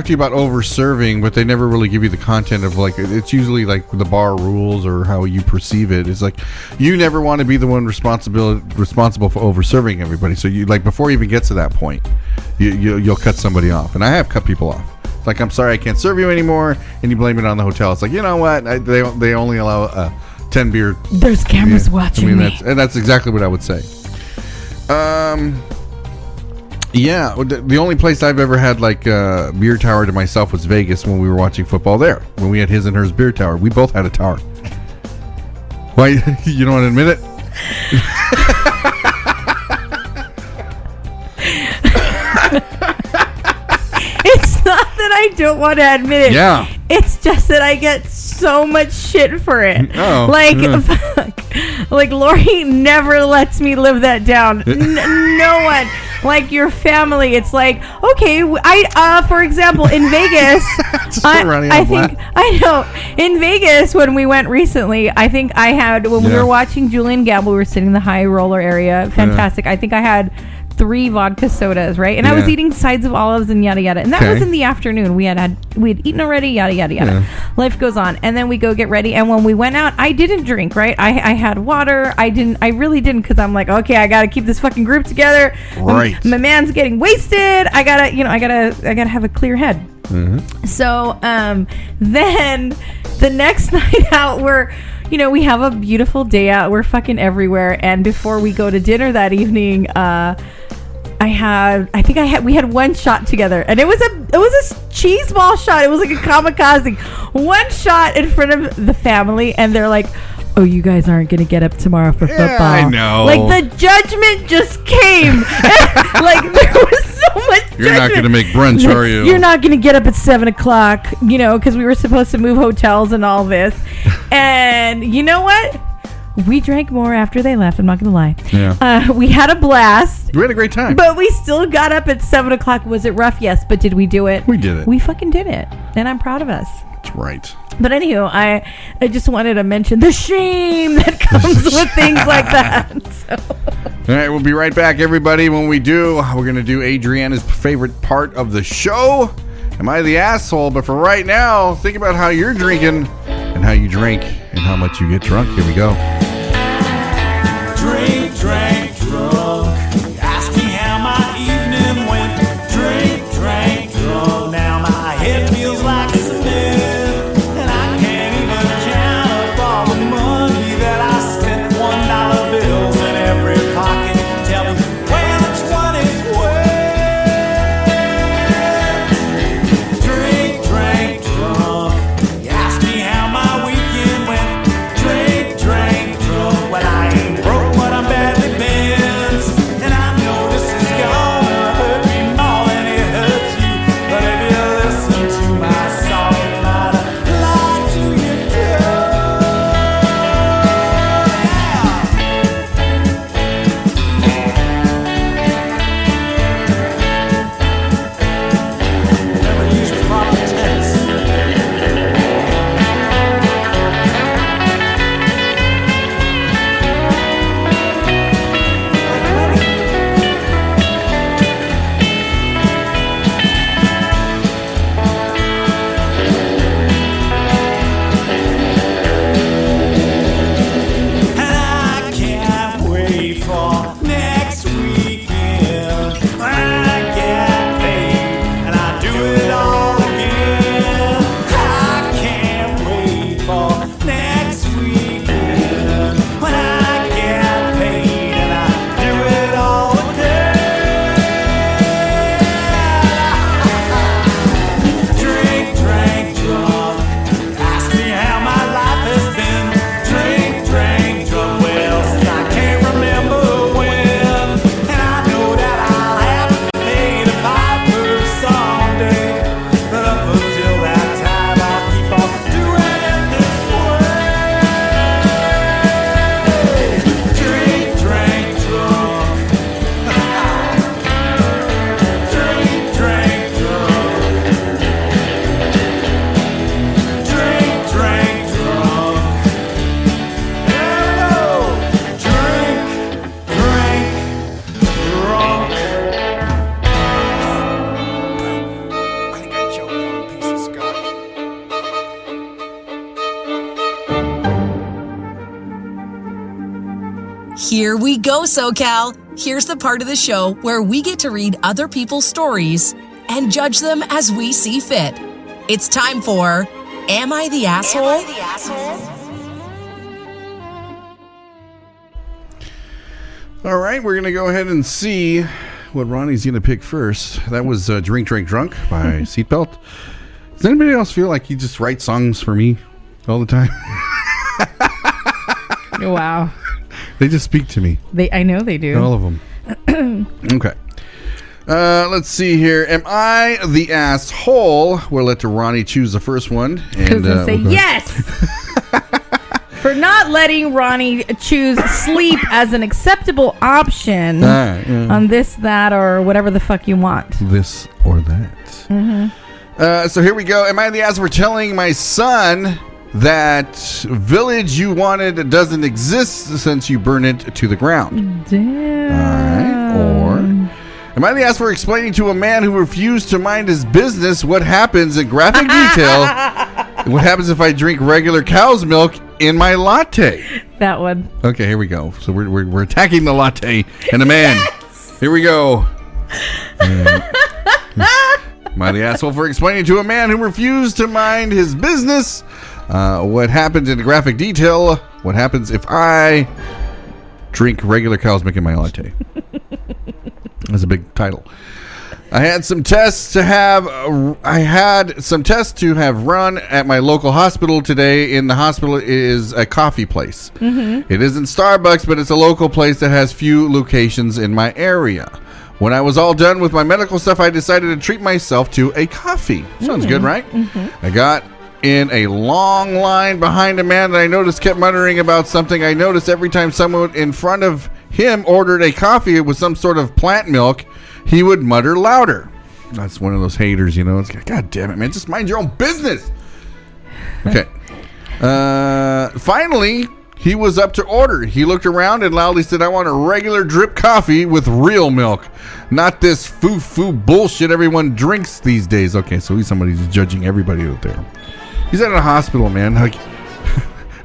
you about over serving, but they never really give you the content of like, it's usually like the bar rules or how you perceive it. It's like you never want to be the one responsible for over serving everybody. So you like before you even get to that point, you'll cut somebody off, and I have cut people off. It's like, I'm sorry, I can't serve you anymore, and you blame it on the hotel. It's like, you know what? They only allow 10 beer. There's cameras watching me. That's exactly what I would say. Yeah, the only place I've ever had like a beer tower to myself was Vegas when we were watching football there. When we had his and hers beer tower. We both had a tower. Why? You don't want to admit it? It's not that I don't want to admit it. Yeah. It's just that I get so much shit for it. Oh. Fuck. Like Lori never lets me live that down. No one. Like your family, it's like, okay, for example, in Vegas, I know, in Vegas, when we went recently, I think I had, when we were watching Julian gamble, we were sitting in the high roller area, fantastic. I think I had 3 vodka sodas, right? And I was eating sides of olives and yada yada. And that was in the afternoon. We had eaten already, yada yada yada. Yeah. Life goes on. And then we go get ready. And when we went out, I didn't drink, right? I had water. I really didn't, because I'm like, okay, I gotta keep this fucking group together. Right. My man's getting wasted. I gotta have a clear head. Mm-hmm. So then the next night out, we have a beautiful day out. We're fucking everywhere. And before we go to dinner that evening, we had one shot together, and it was a cheese ball shot. It was like a kamikaze. One shot in front of the family, and they're like, "Oh, you guys aren't gonna get up tomorrow for football." I know. Like, the judgment just came. Like, there was so much judgment. You're not gonna make brunch, are you? You're not gonna get up at 7:00, because we were supposed to move hotels and all this. And you know what? We drank more after they left. I'm not gonna lie. Yeah. We had a blast. We had a great time. But we still got up at 7:00. Was it rough? Yes. But did we do it? We did it. We fucking did it. And I'm proud of us. That's right. But anywho, I just wanted to mention the shame that comes with things like that. So. All right, we'll be right back, everybody. When we do, we're going to do Adriana's favorite part of the show. Am I the asshole? But for right now, think about how you're drinking and how you drink and how much you get drunk. Here we go. Drink, drank, drunk. Ask me how my evening went. Drink, drank, drunk. Now my head feels like cement, and I can't even count up all the money that I spent. $1 bills in every pocket. Tell me where which one is wet. Drink, drank, drunk. Ask me how my weekend went. Drink, drank, drunk. Well, I ain't broke, but I'm badly bent, and I know this is gonna hurt me more than it hurts you. But if you listen to my song, it might lie to you too. Never use proper tense. And I can't wait for next weekend. I get paid and I do it all again. I can't wait for next weekend when I get paid and I do it all again. Drink, drank, drunk. Ask me how my life has been. Drink, drank, drunk. Well, since I can't remember when, and I know that I'll have to pay the piper someday. But up until that time, I'll keep on doing it this way. Drink, drank, drunk. Drink, drank, drunk. Drink, drank, drunk. Hello. Drink, drank, drunk. I think I choked on a piece of scotch. Here we go, SoCal. Here's the part of the show where we get to read other people's stories and judge them as we see fit. It's time for Am I the Asshole? All right, we're going to go ahead and see what Ronnie's going to pick first. That was Drink, Drink, Drunk by SEATBELT. Does anybody else feel like he just writes songs for me all the time? Wow. They just speak to me. I know they do. All of them. Okay. Let's see here. Am I the asshole? We'll let Ronnie choose the first one. And say yes. For not letting Ronnie choose sleep as an acceptable option on this, that, or whatever the fuck you want. This or that. Mm-hmm. So here we go. Am I the asshole for telling my son that village you wanted doesn't exist since you burned it to the ground? Damn. All right. Or Am I the ass for explaining to a man who refused to mind his business what happens in graphic detail? What happens if I drink regular cow's milk in my latte? That one. Okay, here we go. So we're attacking the latte and the man. Yes. Here we go. Am I the asshole for explaining to a man who refused to mind his business what happens in graphic detail? What happens if I drink regular cow's milk in my latte? That's a big title. I had some tests to have run at my local hospital today. In the hospital is a coffee place. Mm-hmm. It isn't Starbucks, but it's a local place that has few locations in my area. When I was all done with my medical stuff, I decided to treat myself to a coffee. Sounds good, right? Mm-hmm. I got in a long line behind a man that I noticed kept muttering about something. I noticed every time someone in front of him ordered a coffee with some sort of plant milk, he would mutter louder. That's one of those haters, you know. It's like, God damn it, man. Just mind your own business. Okay. Finally, he was up to order. He looked around and loudly said, I want a regular drip coffee with real milk. Not this foo-foo bullshit everyone drinks these days. Okay, so he's somebody who's judging everybody out there. He's at a hospital, man. Like,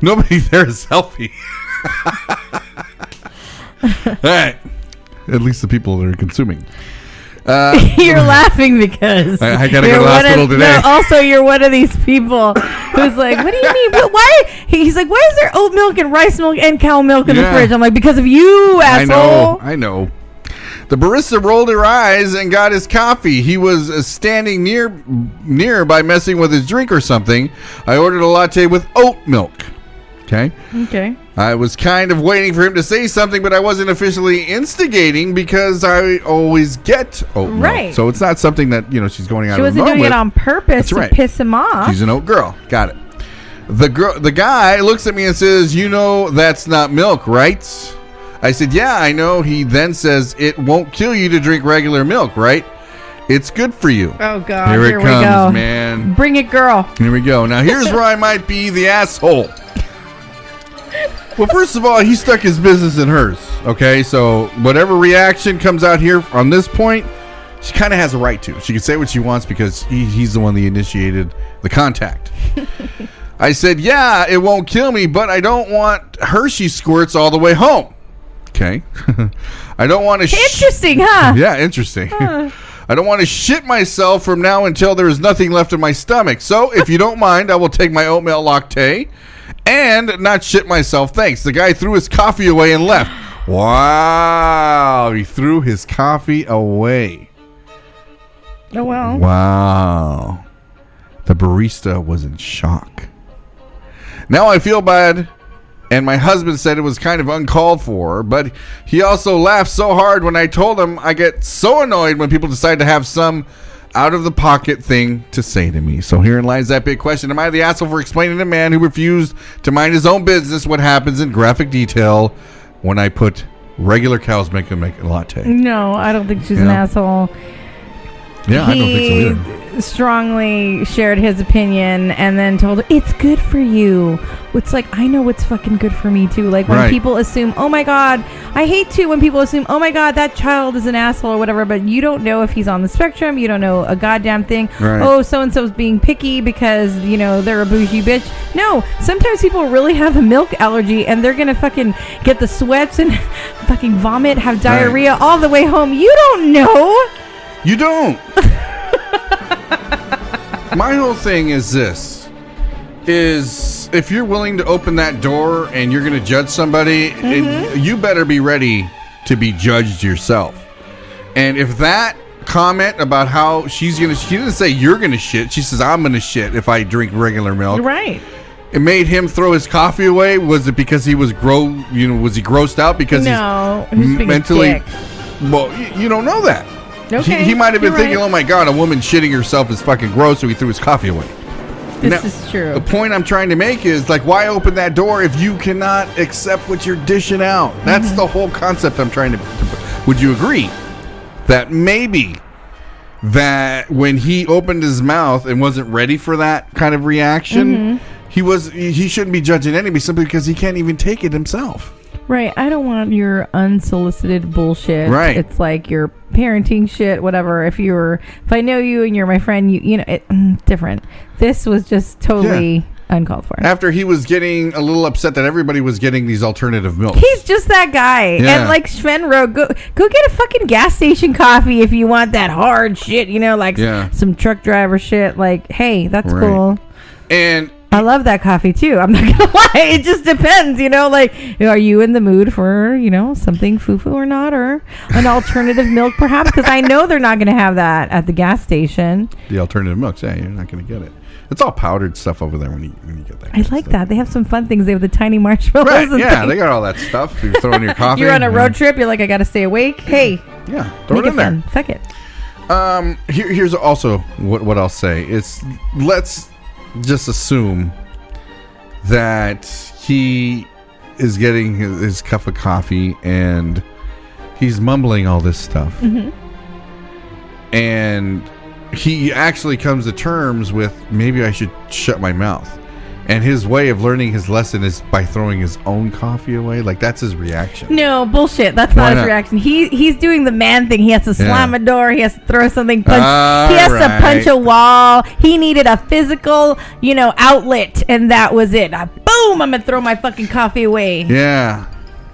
nobody there is healthy. All right. At least the people that are consuming. You're laughing because I gotta go to the hospital today. No, also, you're one of these people who's like, what do you mean? But why? He's like, why is there oat milk and rice milk and cow milk in the fridge? I'm like, because of you, asshole. I know. The barista rolled her eyes and got his coffee. He was standing near by messing with his drink or something. I ordered a latte with oat milk. Okay. I was kind of waiting for him to say something, but I wasn't officially instigating because I always get oat milk. Right. So it's not something that, you know, she's going out of the She wasn't doing it on purpose to piss him off. She's an oat girl. Got it. The guy looks at me and says, you know, that's not milk, right? I said, yeah, I know. He then says, it won't kill you to drink regular milk, right? It's good for you. Oh, God. Here it comes, man. Bring it, girl. Here we go. Now, here's where I might be the asshole. Well, first of all, he stuck his business in hers. Okay, so whatever reaction comes out here on this point, she kind of has a right to. She can say what she wants because he's the one that initiated the contact. I said, yeah, it won't kill me, but I don't want Hershey squirts all the way home. Okay. I don't want to... Interesting, huh? Yeah, interesting. I don't want to shit myself from now until there is nothing left in my stomach. So, if you don't mind, I will take my oatmeal latte and not shit myself. Thanks. The guy threw his coffee away and left. Wow. He threw his coffee away. Oh, well. Wow. The barista was in shock. Now I feel bad. And my husband said it was kind of uncalled for, but he also laughed so hard when I told him I get so annoyed when people decide to have some out-of-the-pocket thing to say to me. So herein lies that big question. Am I the asshole for explaining to a man who refused to mind his own business what happens in graphic detail when I put regular cow's milk and make a latte? No, I don't think she's an asshole. Yeah, I don't think so either. Strongly shared his opinion and then told her it's good for you. It's like, I know what's fucking good for me too. Like when people assume, oh my God, I hate to when people assume, oh my God, that child is an asshole or whatever, but you don't know if he's on the spectrum. You don't know a goddamn thing. Right. Oh, so-and-so's being picky because, you know, they're a bougie bitch. No, sometimes people really have a milk allergy and they're gonna fucking get the sweats and fucking vomit, have diarrhea all the way home. You don't know. You don't. My whole thing is this, is if you're willing to open that door and you're going to judge somebody, you better be ready to be judged yourself. And if that comment about how she didn't say you're going to shit, she says I'm going to shit if I drink regular milk. Right. It made him throw his coffee away. Was it because he was was he grossed out because he's mentally? Well, you don't know that. Okay, he might have been thinking, oh my God, a woman shitting herself is fucking gross, so he threw his coffee away. This is true. The point I'm trying to make is, like, why open that door if you cannot accept what you're dishing out? That's the whole concept I'm trying to... Would you agree that maybe that when he opened his mouth and wasn't ready for that kind of reaction, he shouldn't be judging anybody simply because he can't even take it himself? Right. I don't want your unsolicited bullshit. Right. It's like your parenting shit, whatever. If I know you and you're my friend, you know, different. This was just totally uncalled for. After he was getting a little upset that everybody was getting these alternative milks. He's just that guy. Yeah. And like Sven wrote, go get a fucking gas station coffee if you want that hard shit, you know, like some truck driver shit. Like, hey, that's cool. And I love that coffee too. I'm not gonna lie. It just depends, you know. Like, are you in the mood for, you know, something foo-foo or not, or an alternative milk perhaps? Because I know they're not gonna have that at the gas station. The alternative milks, you're not gonna get it. It's all powdered stuff over there when you get that. I like that. They have some fun things. They have the tiny marshmallows. Right? And Yeah, things. they got all that stuff. You throw in your coffee. You're on a road trip. You're like, I gotta stay awake. Hey, throw it in there. Fuck it. Here's also what I'll say. Let's just assume that he is getting his cup of coffee and he's mumbling all this stuff. And he actually comes to terms with, maybe I should shut my mouth. And his way of learning his lesson is by throwing his own coffee away. Like, that's his reaction. No, bullshit. That's not his reaction. He's doing the man thing. He has to slam a door. He has to throw something. He has to punch a wall. He needed a physical, you know, outlet. And that was it. Boom, I'm going to throw my fucking coffee away. Yeah.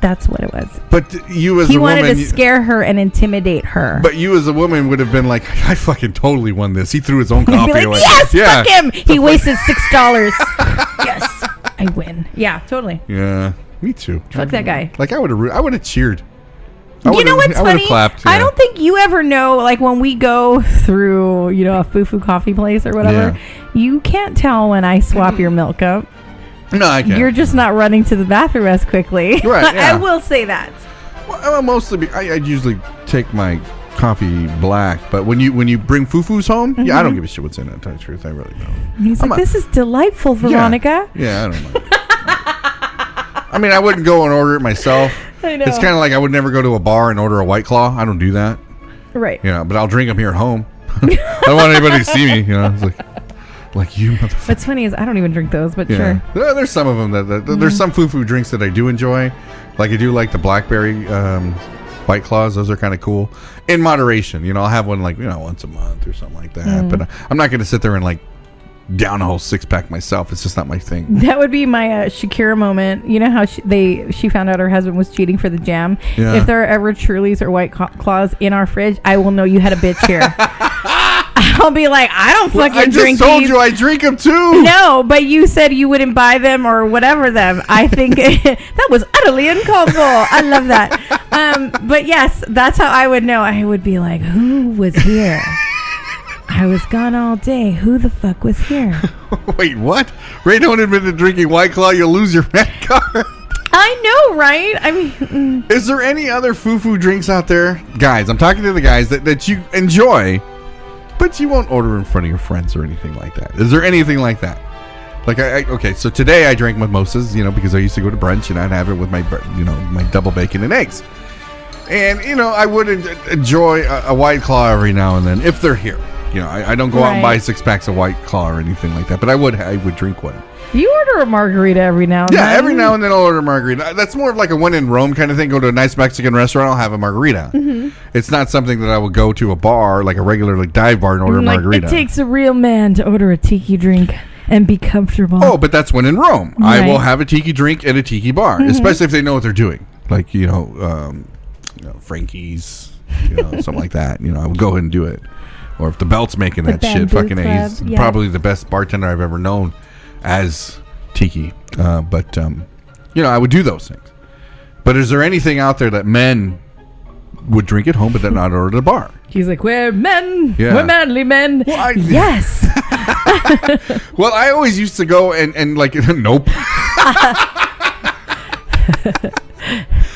That's what it was. But you as he a woman... He wanted to scare her and intimidate her. But you as a woman would have been like, I fucking totally won this. He threw his own coffee like, away. Yes, fuck him. He wasted $6. Yes, I win. Yeah, totally. Yeah, me too. Fuck that guy. Like, I would have cheered. You know what's funny? Clapped, I don't think you ever know, like when we go through, you know, a foo-foo coffee place or whatever, you can't tell when I swap your milk up. No, I can't. You're just not running to the bathroom as quickly. Right, yeah. I will say that. Well, I usually take my coffee black, but when you bring foo-foos home, I don't give a shit what's in it, to tell you the truth. I really don't. He's like, this is delightful, Veronica. Yeah, I don't know. I mean, I wouldn't go and order it myself. I know. It's kind of like I would never go to a bar and order a White Claw. I don't do that. Right. Yeah, but I'll drink them here at home. I don't want anybody to see me, you know. It's like you motherfucker. What's funny is I don't even drink those, but sure. There's some of them that there's some foo-foo drinks that I do enjoy. Like I do like the blackberry White Claws. Those are kind of cool. In moderation. You know, I'll have one like, you know, once a month or something like that. But I'm not going to sit there and like down a whole 6-pack myself. It's just not my thing. That would be my Shakira moment. You know how she found out her husband was cheating for the jam? Yeah. If there are ever Trulies or White Claws in our fridge, I will know you had a bitch here. I'll be like, I don't fucking drink these. I just told you I drink them too. No, but you said you wouldn't buy them or whatever them. I think that was utterly uncalled for. I love that. But yes, that's how I would know. I would be like, who was here? I was gone all day. Who the fuck was here? Wait, what? Ray, don't admit to drinking White Claw. You'll lose your red card. I know, right? I mean... Is there any other foo-foo drinks out there? Guys, I'm talking to the guys that you enjoy, but you won't order in front of your friends or anything like that. Is there anything like that? Like, okay, so today I drank mimosas, you know, because I used to go to brunch and I'd have it with my, you know, my double bacon and eggs. And, you know, I would enjoy a White Claw every now and then if they're here. You know, I don't go out and buy 6 packs of White Claw or anything like that, but I would drink one. You order a margarita every now and then. Yeah, every now and then I'll order a margarita. That's more of like a when in Rome kind of thing. Go to a nice Mexican restaurant, I'll have a margarita. Mm-hmm. It's not something that I would go to a bar, like a regular like dive bar, and order a margarita. It takes a real man to order a tiki drink and be comfortable. Oh, but that's when in Rome. Right. I will have a tiki drink at a tiki bar, especially if they know what they're doing. Like, you know, Frankie's, you know, something like that. You know, I would go ahead and do it. Or if the Belt's making that shit, fucking he's probably the best bartender I've ever known as tiki. But you know, I would do those things. But is there anything out there that men would drink at home but then not order at the bar? He's like, we're men. Yeah. We're manly men. Well, yes. Well, I always used to go and like, nope.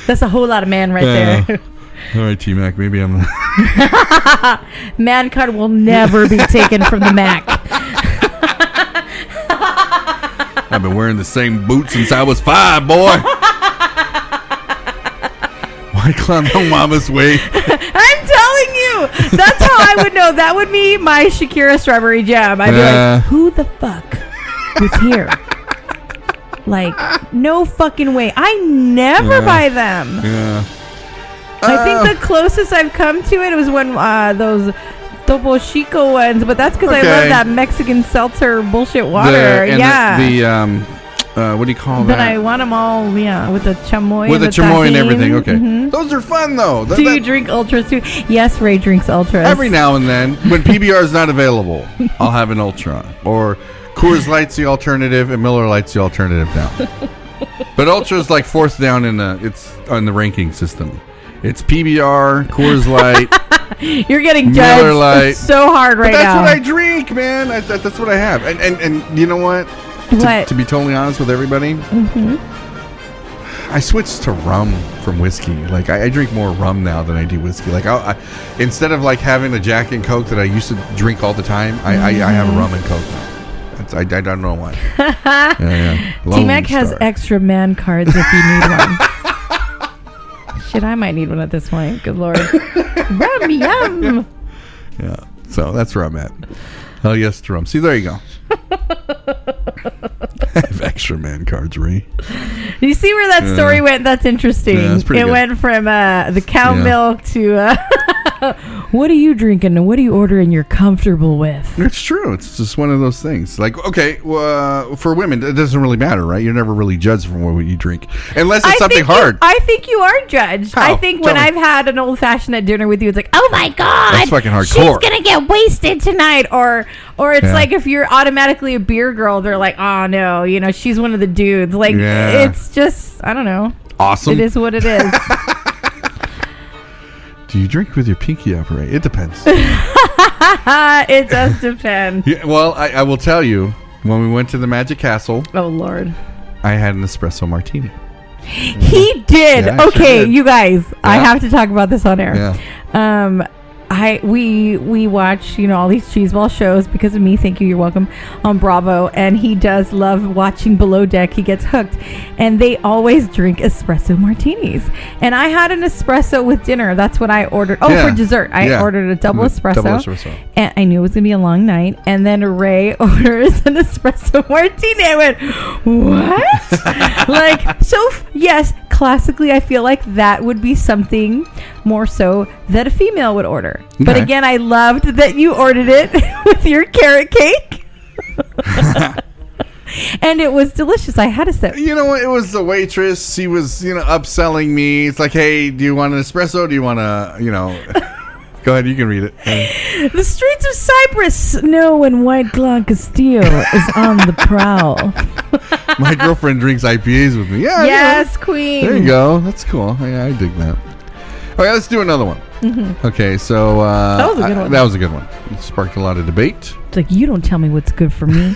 That's a whole lot of man right there. All right, T-Mac, maybe I'm... Man card will never be taken from the Mac. I've been wearing the same boots since I was 5, boy. White Claw, no mama's way. I'm telling you. That's how I would know. That would be my Shakira strawberry jam. I'd be like, who the fuck was here? Like, No fucking way. I never buy them. Yeah. I think the closest I've come to it was when those Topo Chico ones, but that's because I love that Mexican seltzer bullshit water. What do you call that? But I want them all, with the chamoy. With the chamoy and everything, okay. Mm-hmm. Those are fun, though. Do you drink Ultras, too? Yes, Ray drinks Ultras. Every now and then, when PBR is not available, I'll have an Ultra. Or Coors Light's the alternative, and Miller Light's the alternative now. But Ultra's like fourth down it's on the ranking system. It's PBR, Coors Light. You're getting judged so hard right now. That's what I drink, man. That's what I have. And you know what? What? To be totally honest with everybody, I switched to rum from whiskey. Like I drink more rum now than I do whiskey. Like I instead of like having a Jack and Coke that I used to drink all the time, I have a rum and Coke now. I don't know why. T-Mac has extra man cards if you need one. Shit, I might need one at this point. Good Lord. Rum, yum. Yeah, so that's where I'm at. Oh, yes, to rum. See, there you go. I have extra man cards, Ray. You see where that story went? That's interesting. Yeah, that's pretty good. Went from the cow milk to what are you drinking and what are you ordering you're comfortable with? It's true. It's just one of those things. Like, okay, for women, it doesn't really matter, right? You're never really judged for what you drink. Unless it's something hard. I think you are judged. How? I think when I've had an old-fashioned at dinner with you, it's like, oh my God. That's fucking hardcore. She's going to get wasted tonight. Or it's like if you're automatically a beer girl, they're like, oh no, she's one of the dudes. Like, it's just, I don't know. Awesome. It is what it is. Do you drink with your pinky up, Ray? It depends. It does depend. Yeah, well, I will tell you, when we went to the Magic Castle. Oh, Lord. I had an espresso martini. He did. Yeah, okay, sure did. You guys, I have to talk about this on air. Yeah. We watch all these cheeseball shows because of me. Thank you. You're welcome. On Bravo, and he does love watching Below Deck. He gets hooked, and they always drink espresso martinis. And I had an espresso with dinner. That's what I ordered. Oh, for dessert, I ordered a double espresso. And I knew it was gonna be a long night. And then Ray orders an espresso martini. I went, what? Yes, classically, I feel like that would be something more so that a female would order. Okay. But again, I loved that you ordered it with your carrot cake. And it was delicious. I had a sip. You know what? It was the waitress. She was, upselling me. It's like, hey, do you want an espresso? Do you want a, Go ahead, you can read it. The streets of Cyprus snow and White Claw Castillo is on the prowl. My girlfriend drinks IPAs with me. Yeah. Yes, queen. There you go. That's cool. Yeah, I dig that. Okay, let's do another one. Mm-hmm. Okay, so that was a good one. That was a good one. It sparked a lot of debate. It's like, you don't tell me what's good for me.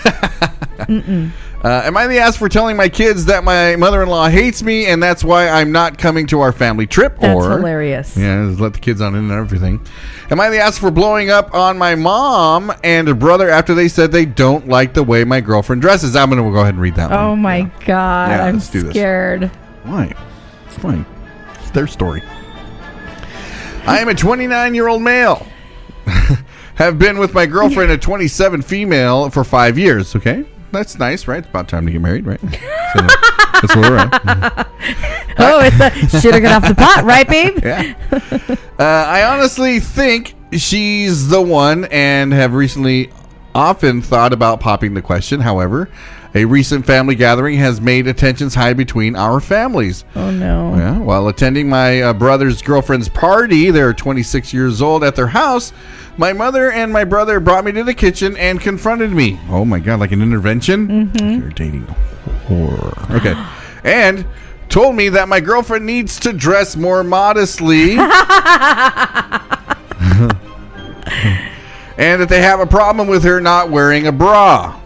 Am I the ass for telling my kids that my mother-in-law hates me and that's why I'm not coming to our family trip? That's hilarious. Yeah, just let the kids on in and everything. Am I the ass for blowing up on my mom and a brother after they said they don't like the way my girlfriend dresses? I'm going to go ahead and read that one. Oh my God. Yeah, I'm let's do scared. This. Why? It's fine. It's their story. I am a 29-year-old male. Have been with my girlfriend, a 27 female, for 5 years. Okay, that's nice, right? It's about time to get married, right? So that's where we're at. It's should have got off the pot, right, babe? Yeah. I honestly think she's the one, and have recently often thought about popping the question. However, a recent family gathering has made tensions high between our families. Oh, no. Yeah, while attending my brother's girlfriend's party, they're 26 years old, at their house, my mother and my brother brought me to the kitchen and confronted me. Oh, my God, like an intervention? Mm-hmm. You're dating horror. Okay. And told me that my girlfriend needs to dress more modestly. And that they have a problem with her not wearing a bra.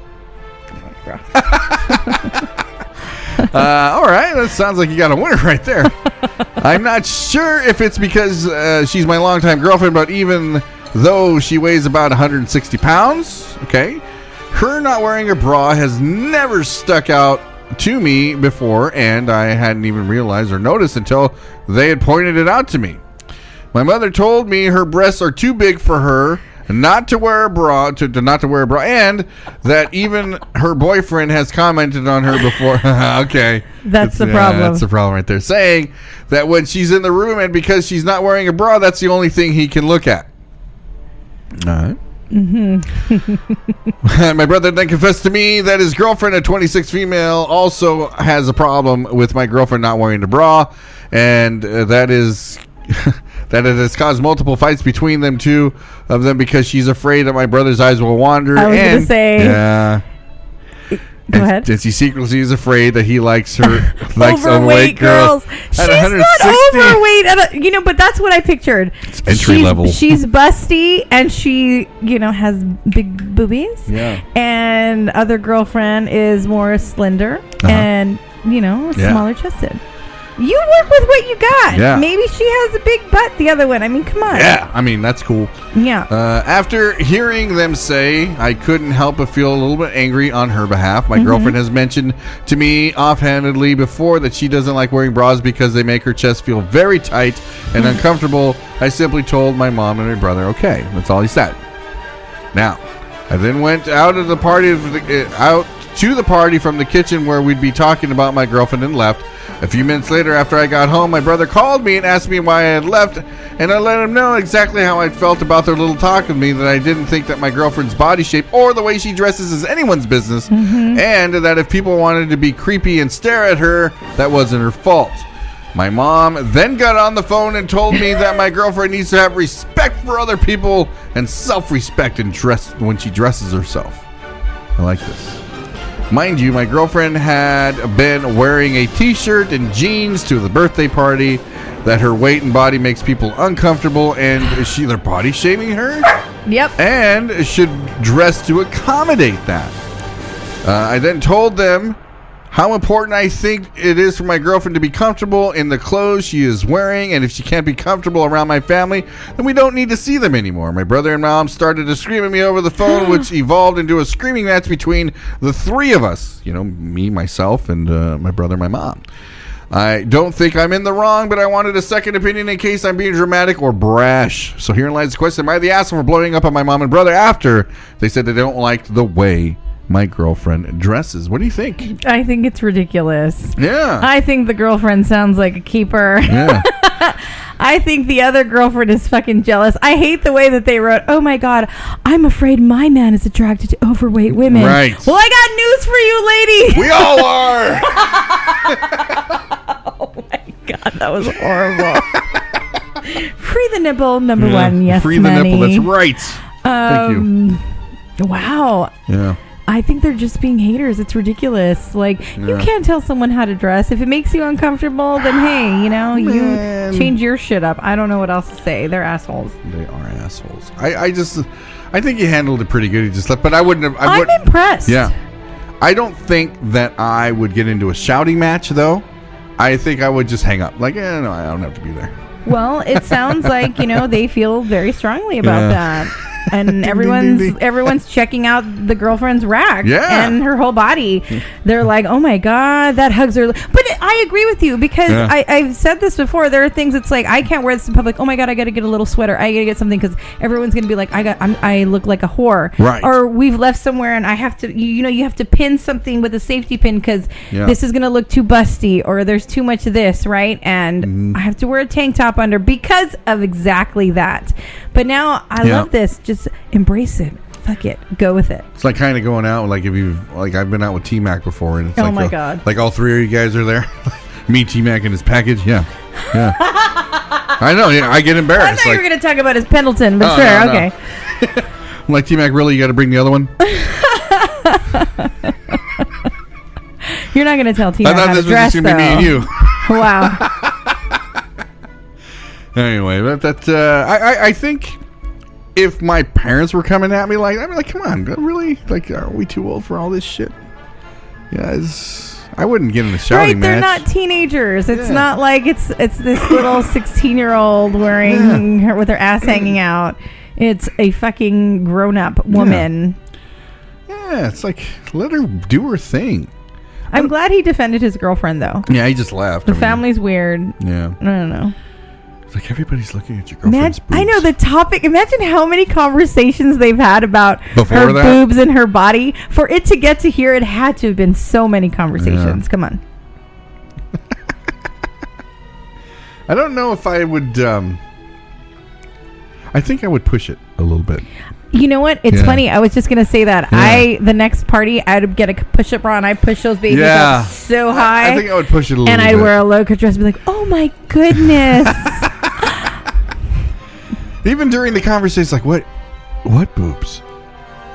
All right, that sounds like you got a winner right there. I'm not sure if it's because she's my longtime girlfriend, but even though she weighs about 160 pounds, okay, her not wearing a bra has never stuck out to me before, and I hadn't even realized or noticed until they had pointed it out to me. My mother told me her breasts are too big for her, not to wear a bra, and that even her boyfriend has commented on her before. Okay. That's the problem. That's the problem right there. Saying that when she's in the room and because she's not wearing a bra, that's the only thing he can look at. All right. My brother then confessed to me that his girlfriend, a 26 female, also has a problem with my girlfriend not wearing the bra, and that is that it has caused multiple fights between them two of them because she's afraid that my brother's eyes will wander. I was going to say, yeah. Go ahead. And she secretly is afraid that he likes her overweight girls. She's not overweight, but that's what I pictured. It's entry level. She's busty and she, has big boobies. Yeah. And other girlfriend is more slender and smaller chested. You work with what you got. Yeah. Maybe she has a big butt, the other one. I mean, come on. Yeah, I mean, that's cool. Yeah. After hearing them say, I couldn't help but feel a little bit angry on her behalf. My girlfriend has mentioned to me offhandedly before that she doesn't like wearing bras because they make her chest feel very tight and uncomfortable. I simply told my mom and my brother, okay, that's all he said. Now, I then went out to the party from the kitchen where we'd be talking about my girlfriend and left. A few minutes later, after I got home, my brother called me and asked me why I had left, and I let him know exactly how I felt about their little talk with me, that I didn't think that my girlfriend's body shape or the way she dresses is anyone's business, and that if people wanted to be creepy and stare at her, that wasn't her fault. My mom then got on the phone and told me that my girlfriend needs to have respect for other people and self-respect and dress when she dresses herself. I like this. Mind you, my girlfriend had been wearing a t-shirt and jeans to the birthday party, that her weight and body makes people uncomfortable, and they're body shaming her? Yep. And should dress to accommodate that. I then told them how important I think it is for my girlfriend to be comfortable in the clothes she is wearing, and if she can't be comfortable around my family, then we don't need to see them anymore. My brother and mom started to scream at me over the phone, which evolved into a screaming match between the three of us. Me, myself, and my brother and my mom. I don't think I'm in the wrong, but I wanted a second opinion in case I'm being dramatic or brash. So herein lies the question. Am I the asshole for blowing up on my mom and brother after they said they don't like the way my girlfriend dresses? What do you think? I think it's ridiculous. Yeah. I think the girlfriend sounds like a keeper. Yeah. I think the other girlfriend is fucking jealous. I hate the way that they wrote, oh my God, I'm afraid my man is attracted to overweight women. Right. Well, I got news for you, lady. We all are. Oh my God, that was horrible. Free the nipple, number one. Yes, free the nipple, that's right. Thank you. Wow. Yeah. I think they're just being haters. It's ridiculous. You can't tell someone how to dress. If it makes you uncomfortable, then hey, you change your shit up. I don't know what else to say. They're assholes. They are assholes. I think you handled it pretty good. You just left, but I wouldn't have. I'm impressed. Yeah. I don't think that I would get into a shouting match, though. I think I would just hang up. No, I don't have to be there. Well, it sounds like, they feel very strongly about that. And everyone's checking out the girlfriend's rack and her whole body. They're like, oh my God, that hugs her. But I agree with you because I've said this before. There are things it's like, I can't wear this in public. Oh my God, I got to get a little sweater. I got to get something because everyone's going to be like, I look like a whore. Right. Or we've left somewhere and I have to, you have to pin something with a safety pin because this is going to look too busty or there's too much of this, right? And I have to wear a tank top under because of exactly that. But now I love this. Just embrace it. Fuck it. Go with it. It's like kind of going out. Like if you've I've been out with T-Mac before, and it's my God, like all three of you guys are there. Me, T-Mac, and his package. Yeah. I know. Yeah, I get embarrassed. I thought you were going to talk about his Pendleton, but sure, no. Okay. I'm like, T-Mac, really? You got to bring the other one? You're not going to tell T-Mac how to dress, though. I thought this was just going to be me and you. Wow. Anyway, I think if my parents were coming at me I'd be like, come on, really? Are we too old for all this shit? Yeah, I wouldn't get in a shouting match. They're not teenagers. It's not like it's this little 16-year-old wearing her with her ass hanging out. It's a fucking grown-up woman. Yeah, it's like, let her do her thing. I'm glad he defended his girlfriend, though. Yeah, he just left. The family's weird. Yeah. I don't know. It's like everybody's looking at your girlfriend's boobs. I know the topic. Imagine how many conversations they've had about Before her that? boobs and her body. For it to get to here, it had to have been so many conversations. Yeah. Come on. I don't know if I would. I think I would push it a little bit. You know what? It's funny. I was just going to say that. Yeah. The next party, I'd get a push-up bra and I'd push those babies up so high. I think I would push it a little bit. And I'd wear a low-cut dress and be like, oh my goodness. Even during the conversation, like, what boobs?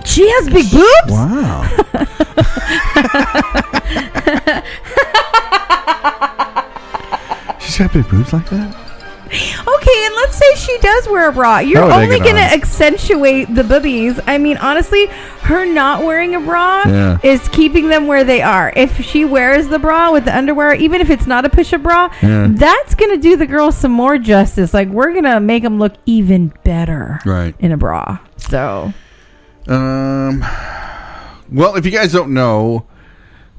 She has big boobs? Wow. She's got big boobs like that? Okay, and let's say she does wear a bra. You're only going to accentuate the boobies. I mean, honestly, her not wearing a bra is keeping them where they are. If she wears the bra with the underwear, even if it's not a push-up bra, that's going to do the girls some more justice. Like, we're going to make them look even better in a bra. So, well, if you guys don't know,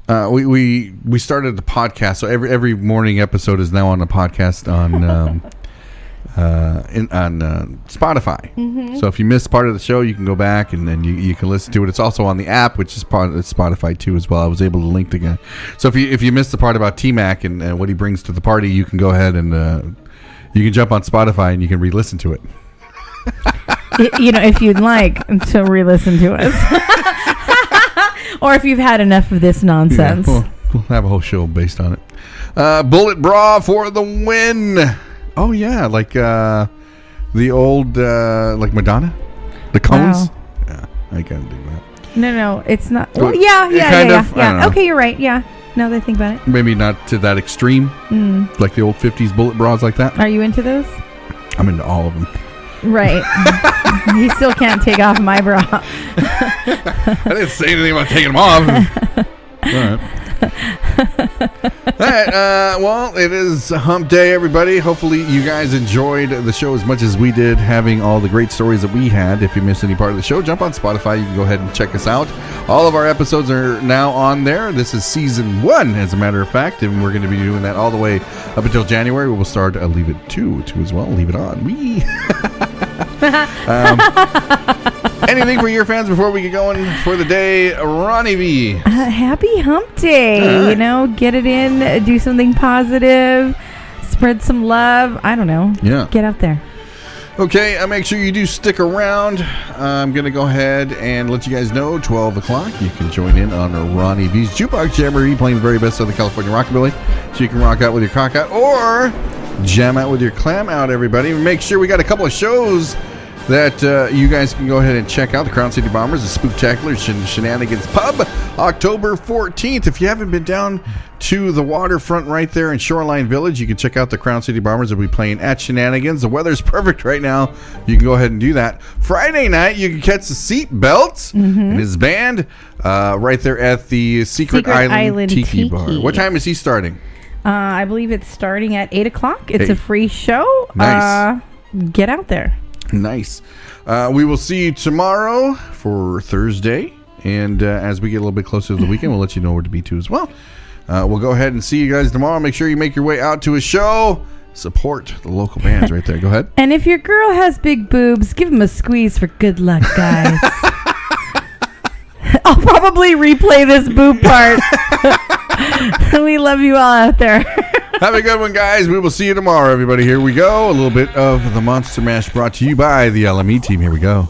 we started the podcast, so every morning episode is now on the podcast on Spotify. Mm-hmm. So if you missed part of the show, you can go back and then you can listen to it. It's also on the app, which is part of Spotify too as well. I was able to link again. So if you missed the part about T-Mac and what he brings to the party, you can go ahead and you can jump on Spotify and you can re-listen to it. If you'd like to re-listen to us. Or if you've had enough of this nonsense. Yeah, we'll have a whole show based on it. Bullet bra for the win. Oh, yeah. Like the old, like Madonna? The cones? Wow. Yeah, I can't do that. No, it's not. Well, yeah. Okay, you're right. Yeah. Now that I think about it. Maybe not to that extreme. Like the old 50s bullet bras like that. Are you into those? I'm into all of them. Right. You still can't take off my bra. I didn't say anything about taking them off. All right. Well, it is Hump Day, everybody. Hopefully you guys enjoyed the show as much as we did, having all the great stories that we had. If you missed any part of the show, jump on Spotify. You can go ahead and check us out. All of our episodes are now on there. This is season 1, as a matter of fact, and we're going to be doing that all the way up until January. We will start Leave It 2 as well. Leave It On. Anything for your fans before we get going for the day, Ronnie V? Happy Hump Day. Right. Get it in, do something positive, spread some love. I don't know. Yeah. Get out there. Okay, make sure you do stick around. I'm going to go ahead and let you guys know, 12 o'clock, you can join in on Ronnie V's Jukebox Jamboree, playing the very best of the California Rockabilly, so you can rock out with your cock out or jam out with your clam out, everybody. Make sure we got a couple of shows that you guys can go ahead and check out. The Crown City Bombers, the Spooktacular Shenanigans Pub, October 14th. If you haven't been down to the waterfront right there in Shoreline Village, you can check out the Crown City Bombers. They'll be playing at Shenanigans. The weather's perfect right now. You can go ahead and do that. Friday night, you can catch the SEATBELT and his band right there at the Secret Island Tiki Bar. What time is he starting? I believe it's starting at 8 o'clock. It's a free show. Nice. Get out there. Nice. We will see you tomorrow for Thursday. And as we get a little bit closer to the weekend, we'll let you know where to be too as well. We'll go ahead and see you guys tomorrow. Make sure you make your way out to a show. Support the local bands right there. Go ahead. And if your girl has big boobs, give them a squeeze for good luck, guys. I'll probably replay this boob part. We love you all out there. Have a good one, guys. We will see you tomorrow, everybody. Here we go. A little bit of the Monster Mash brought to you by the LME team. Here we go.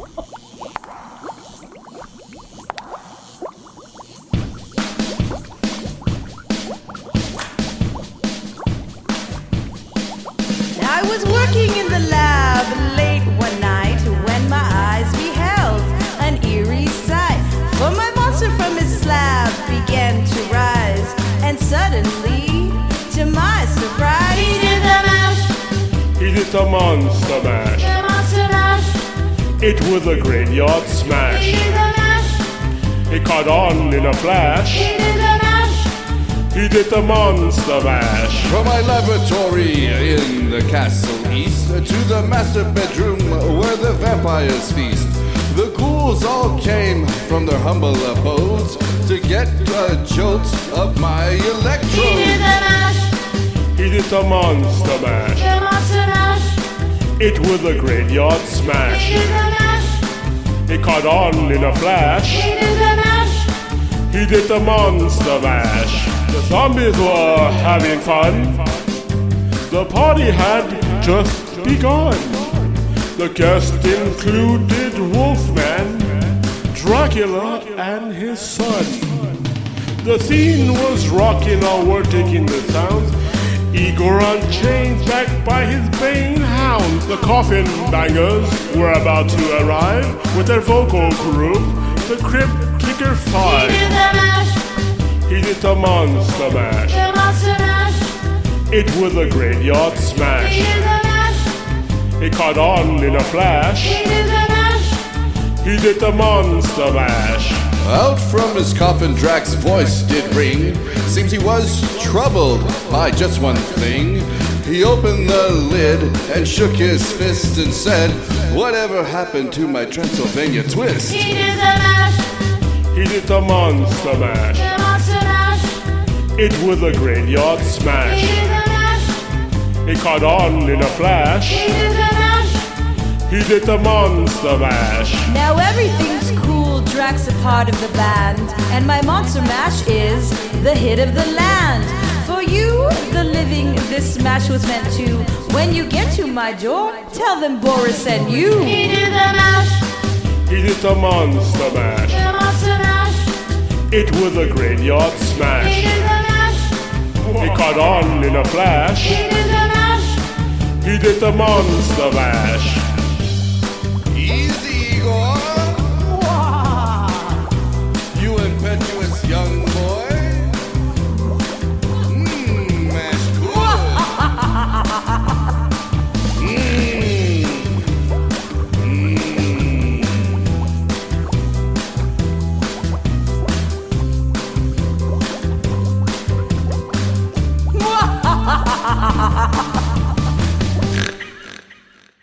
I was working in the lab late one night when my eyes beheld an eerie sight. For my monster from his slab began to rise, and suddenly, to my surprise, he did the mash. He did the monster mash. The monster mash. It was a graveyard smash. He did the mash. It caught on in a flash. He did the mash. He did the monster mash. From my laboratory in the castle east to the master bedroom where the vampires feast. The ghouls all came from their humble abodes to get a jolt of my electrodes. He did the mash. He did the monster mash. The monster mash. It was a graveyard smash. He did the mash. It caught on in a flash. He did the mash. He did the monster mash. The zombies were having fun. The party had just begun. The guests included Wolfman, Dracula, and his son. The scene was rocking, all were taking the sounds. Igor on chains, backed by his baying hounds. The coffin bangers were about to arrive with their vocal group, the Crypt Kicker 5. He did the mash. He did the monster mash. The monster mash. It was a graveyard smash. He did the mash. It caught on in a flash. He did the mash. He did the monster mash. Out from his coffin, Drac's voice did ring. Seems he was troubled by just one thing. He opened the lid and shook his fist and said, "Whatever happened to my Transylvania twist?" He did the mash. He did the monster mash. The monster mash. It was a graveyard He smash. did the mash. It caught on in a flash. He did the mash. He did the monster mash. Now everything's cool, Drac's a part of the band, and my monster mash is the hit of the land. For you, the living, this smash was meant to. When you get to my door, tell them Boris sent you. He did the mash. He did the monster mash. The monster mash. It was a graveyard He smash. did the mash. It caught on in a flash. He did the mash. He did the monster mash.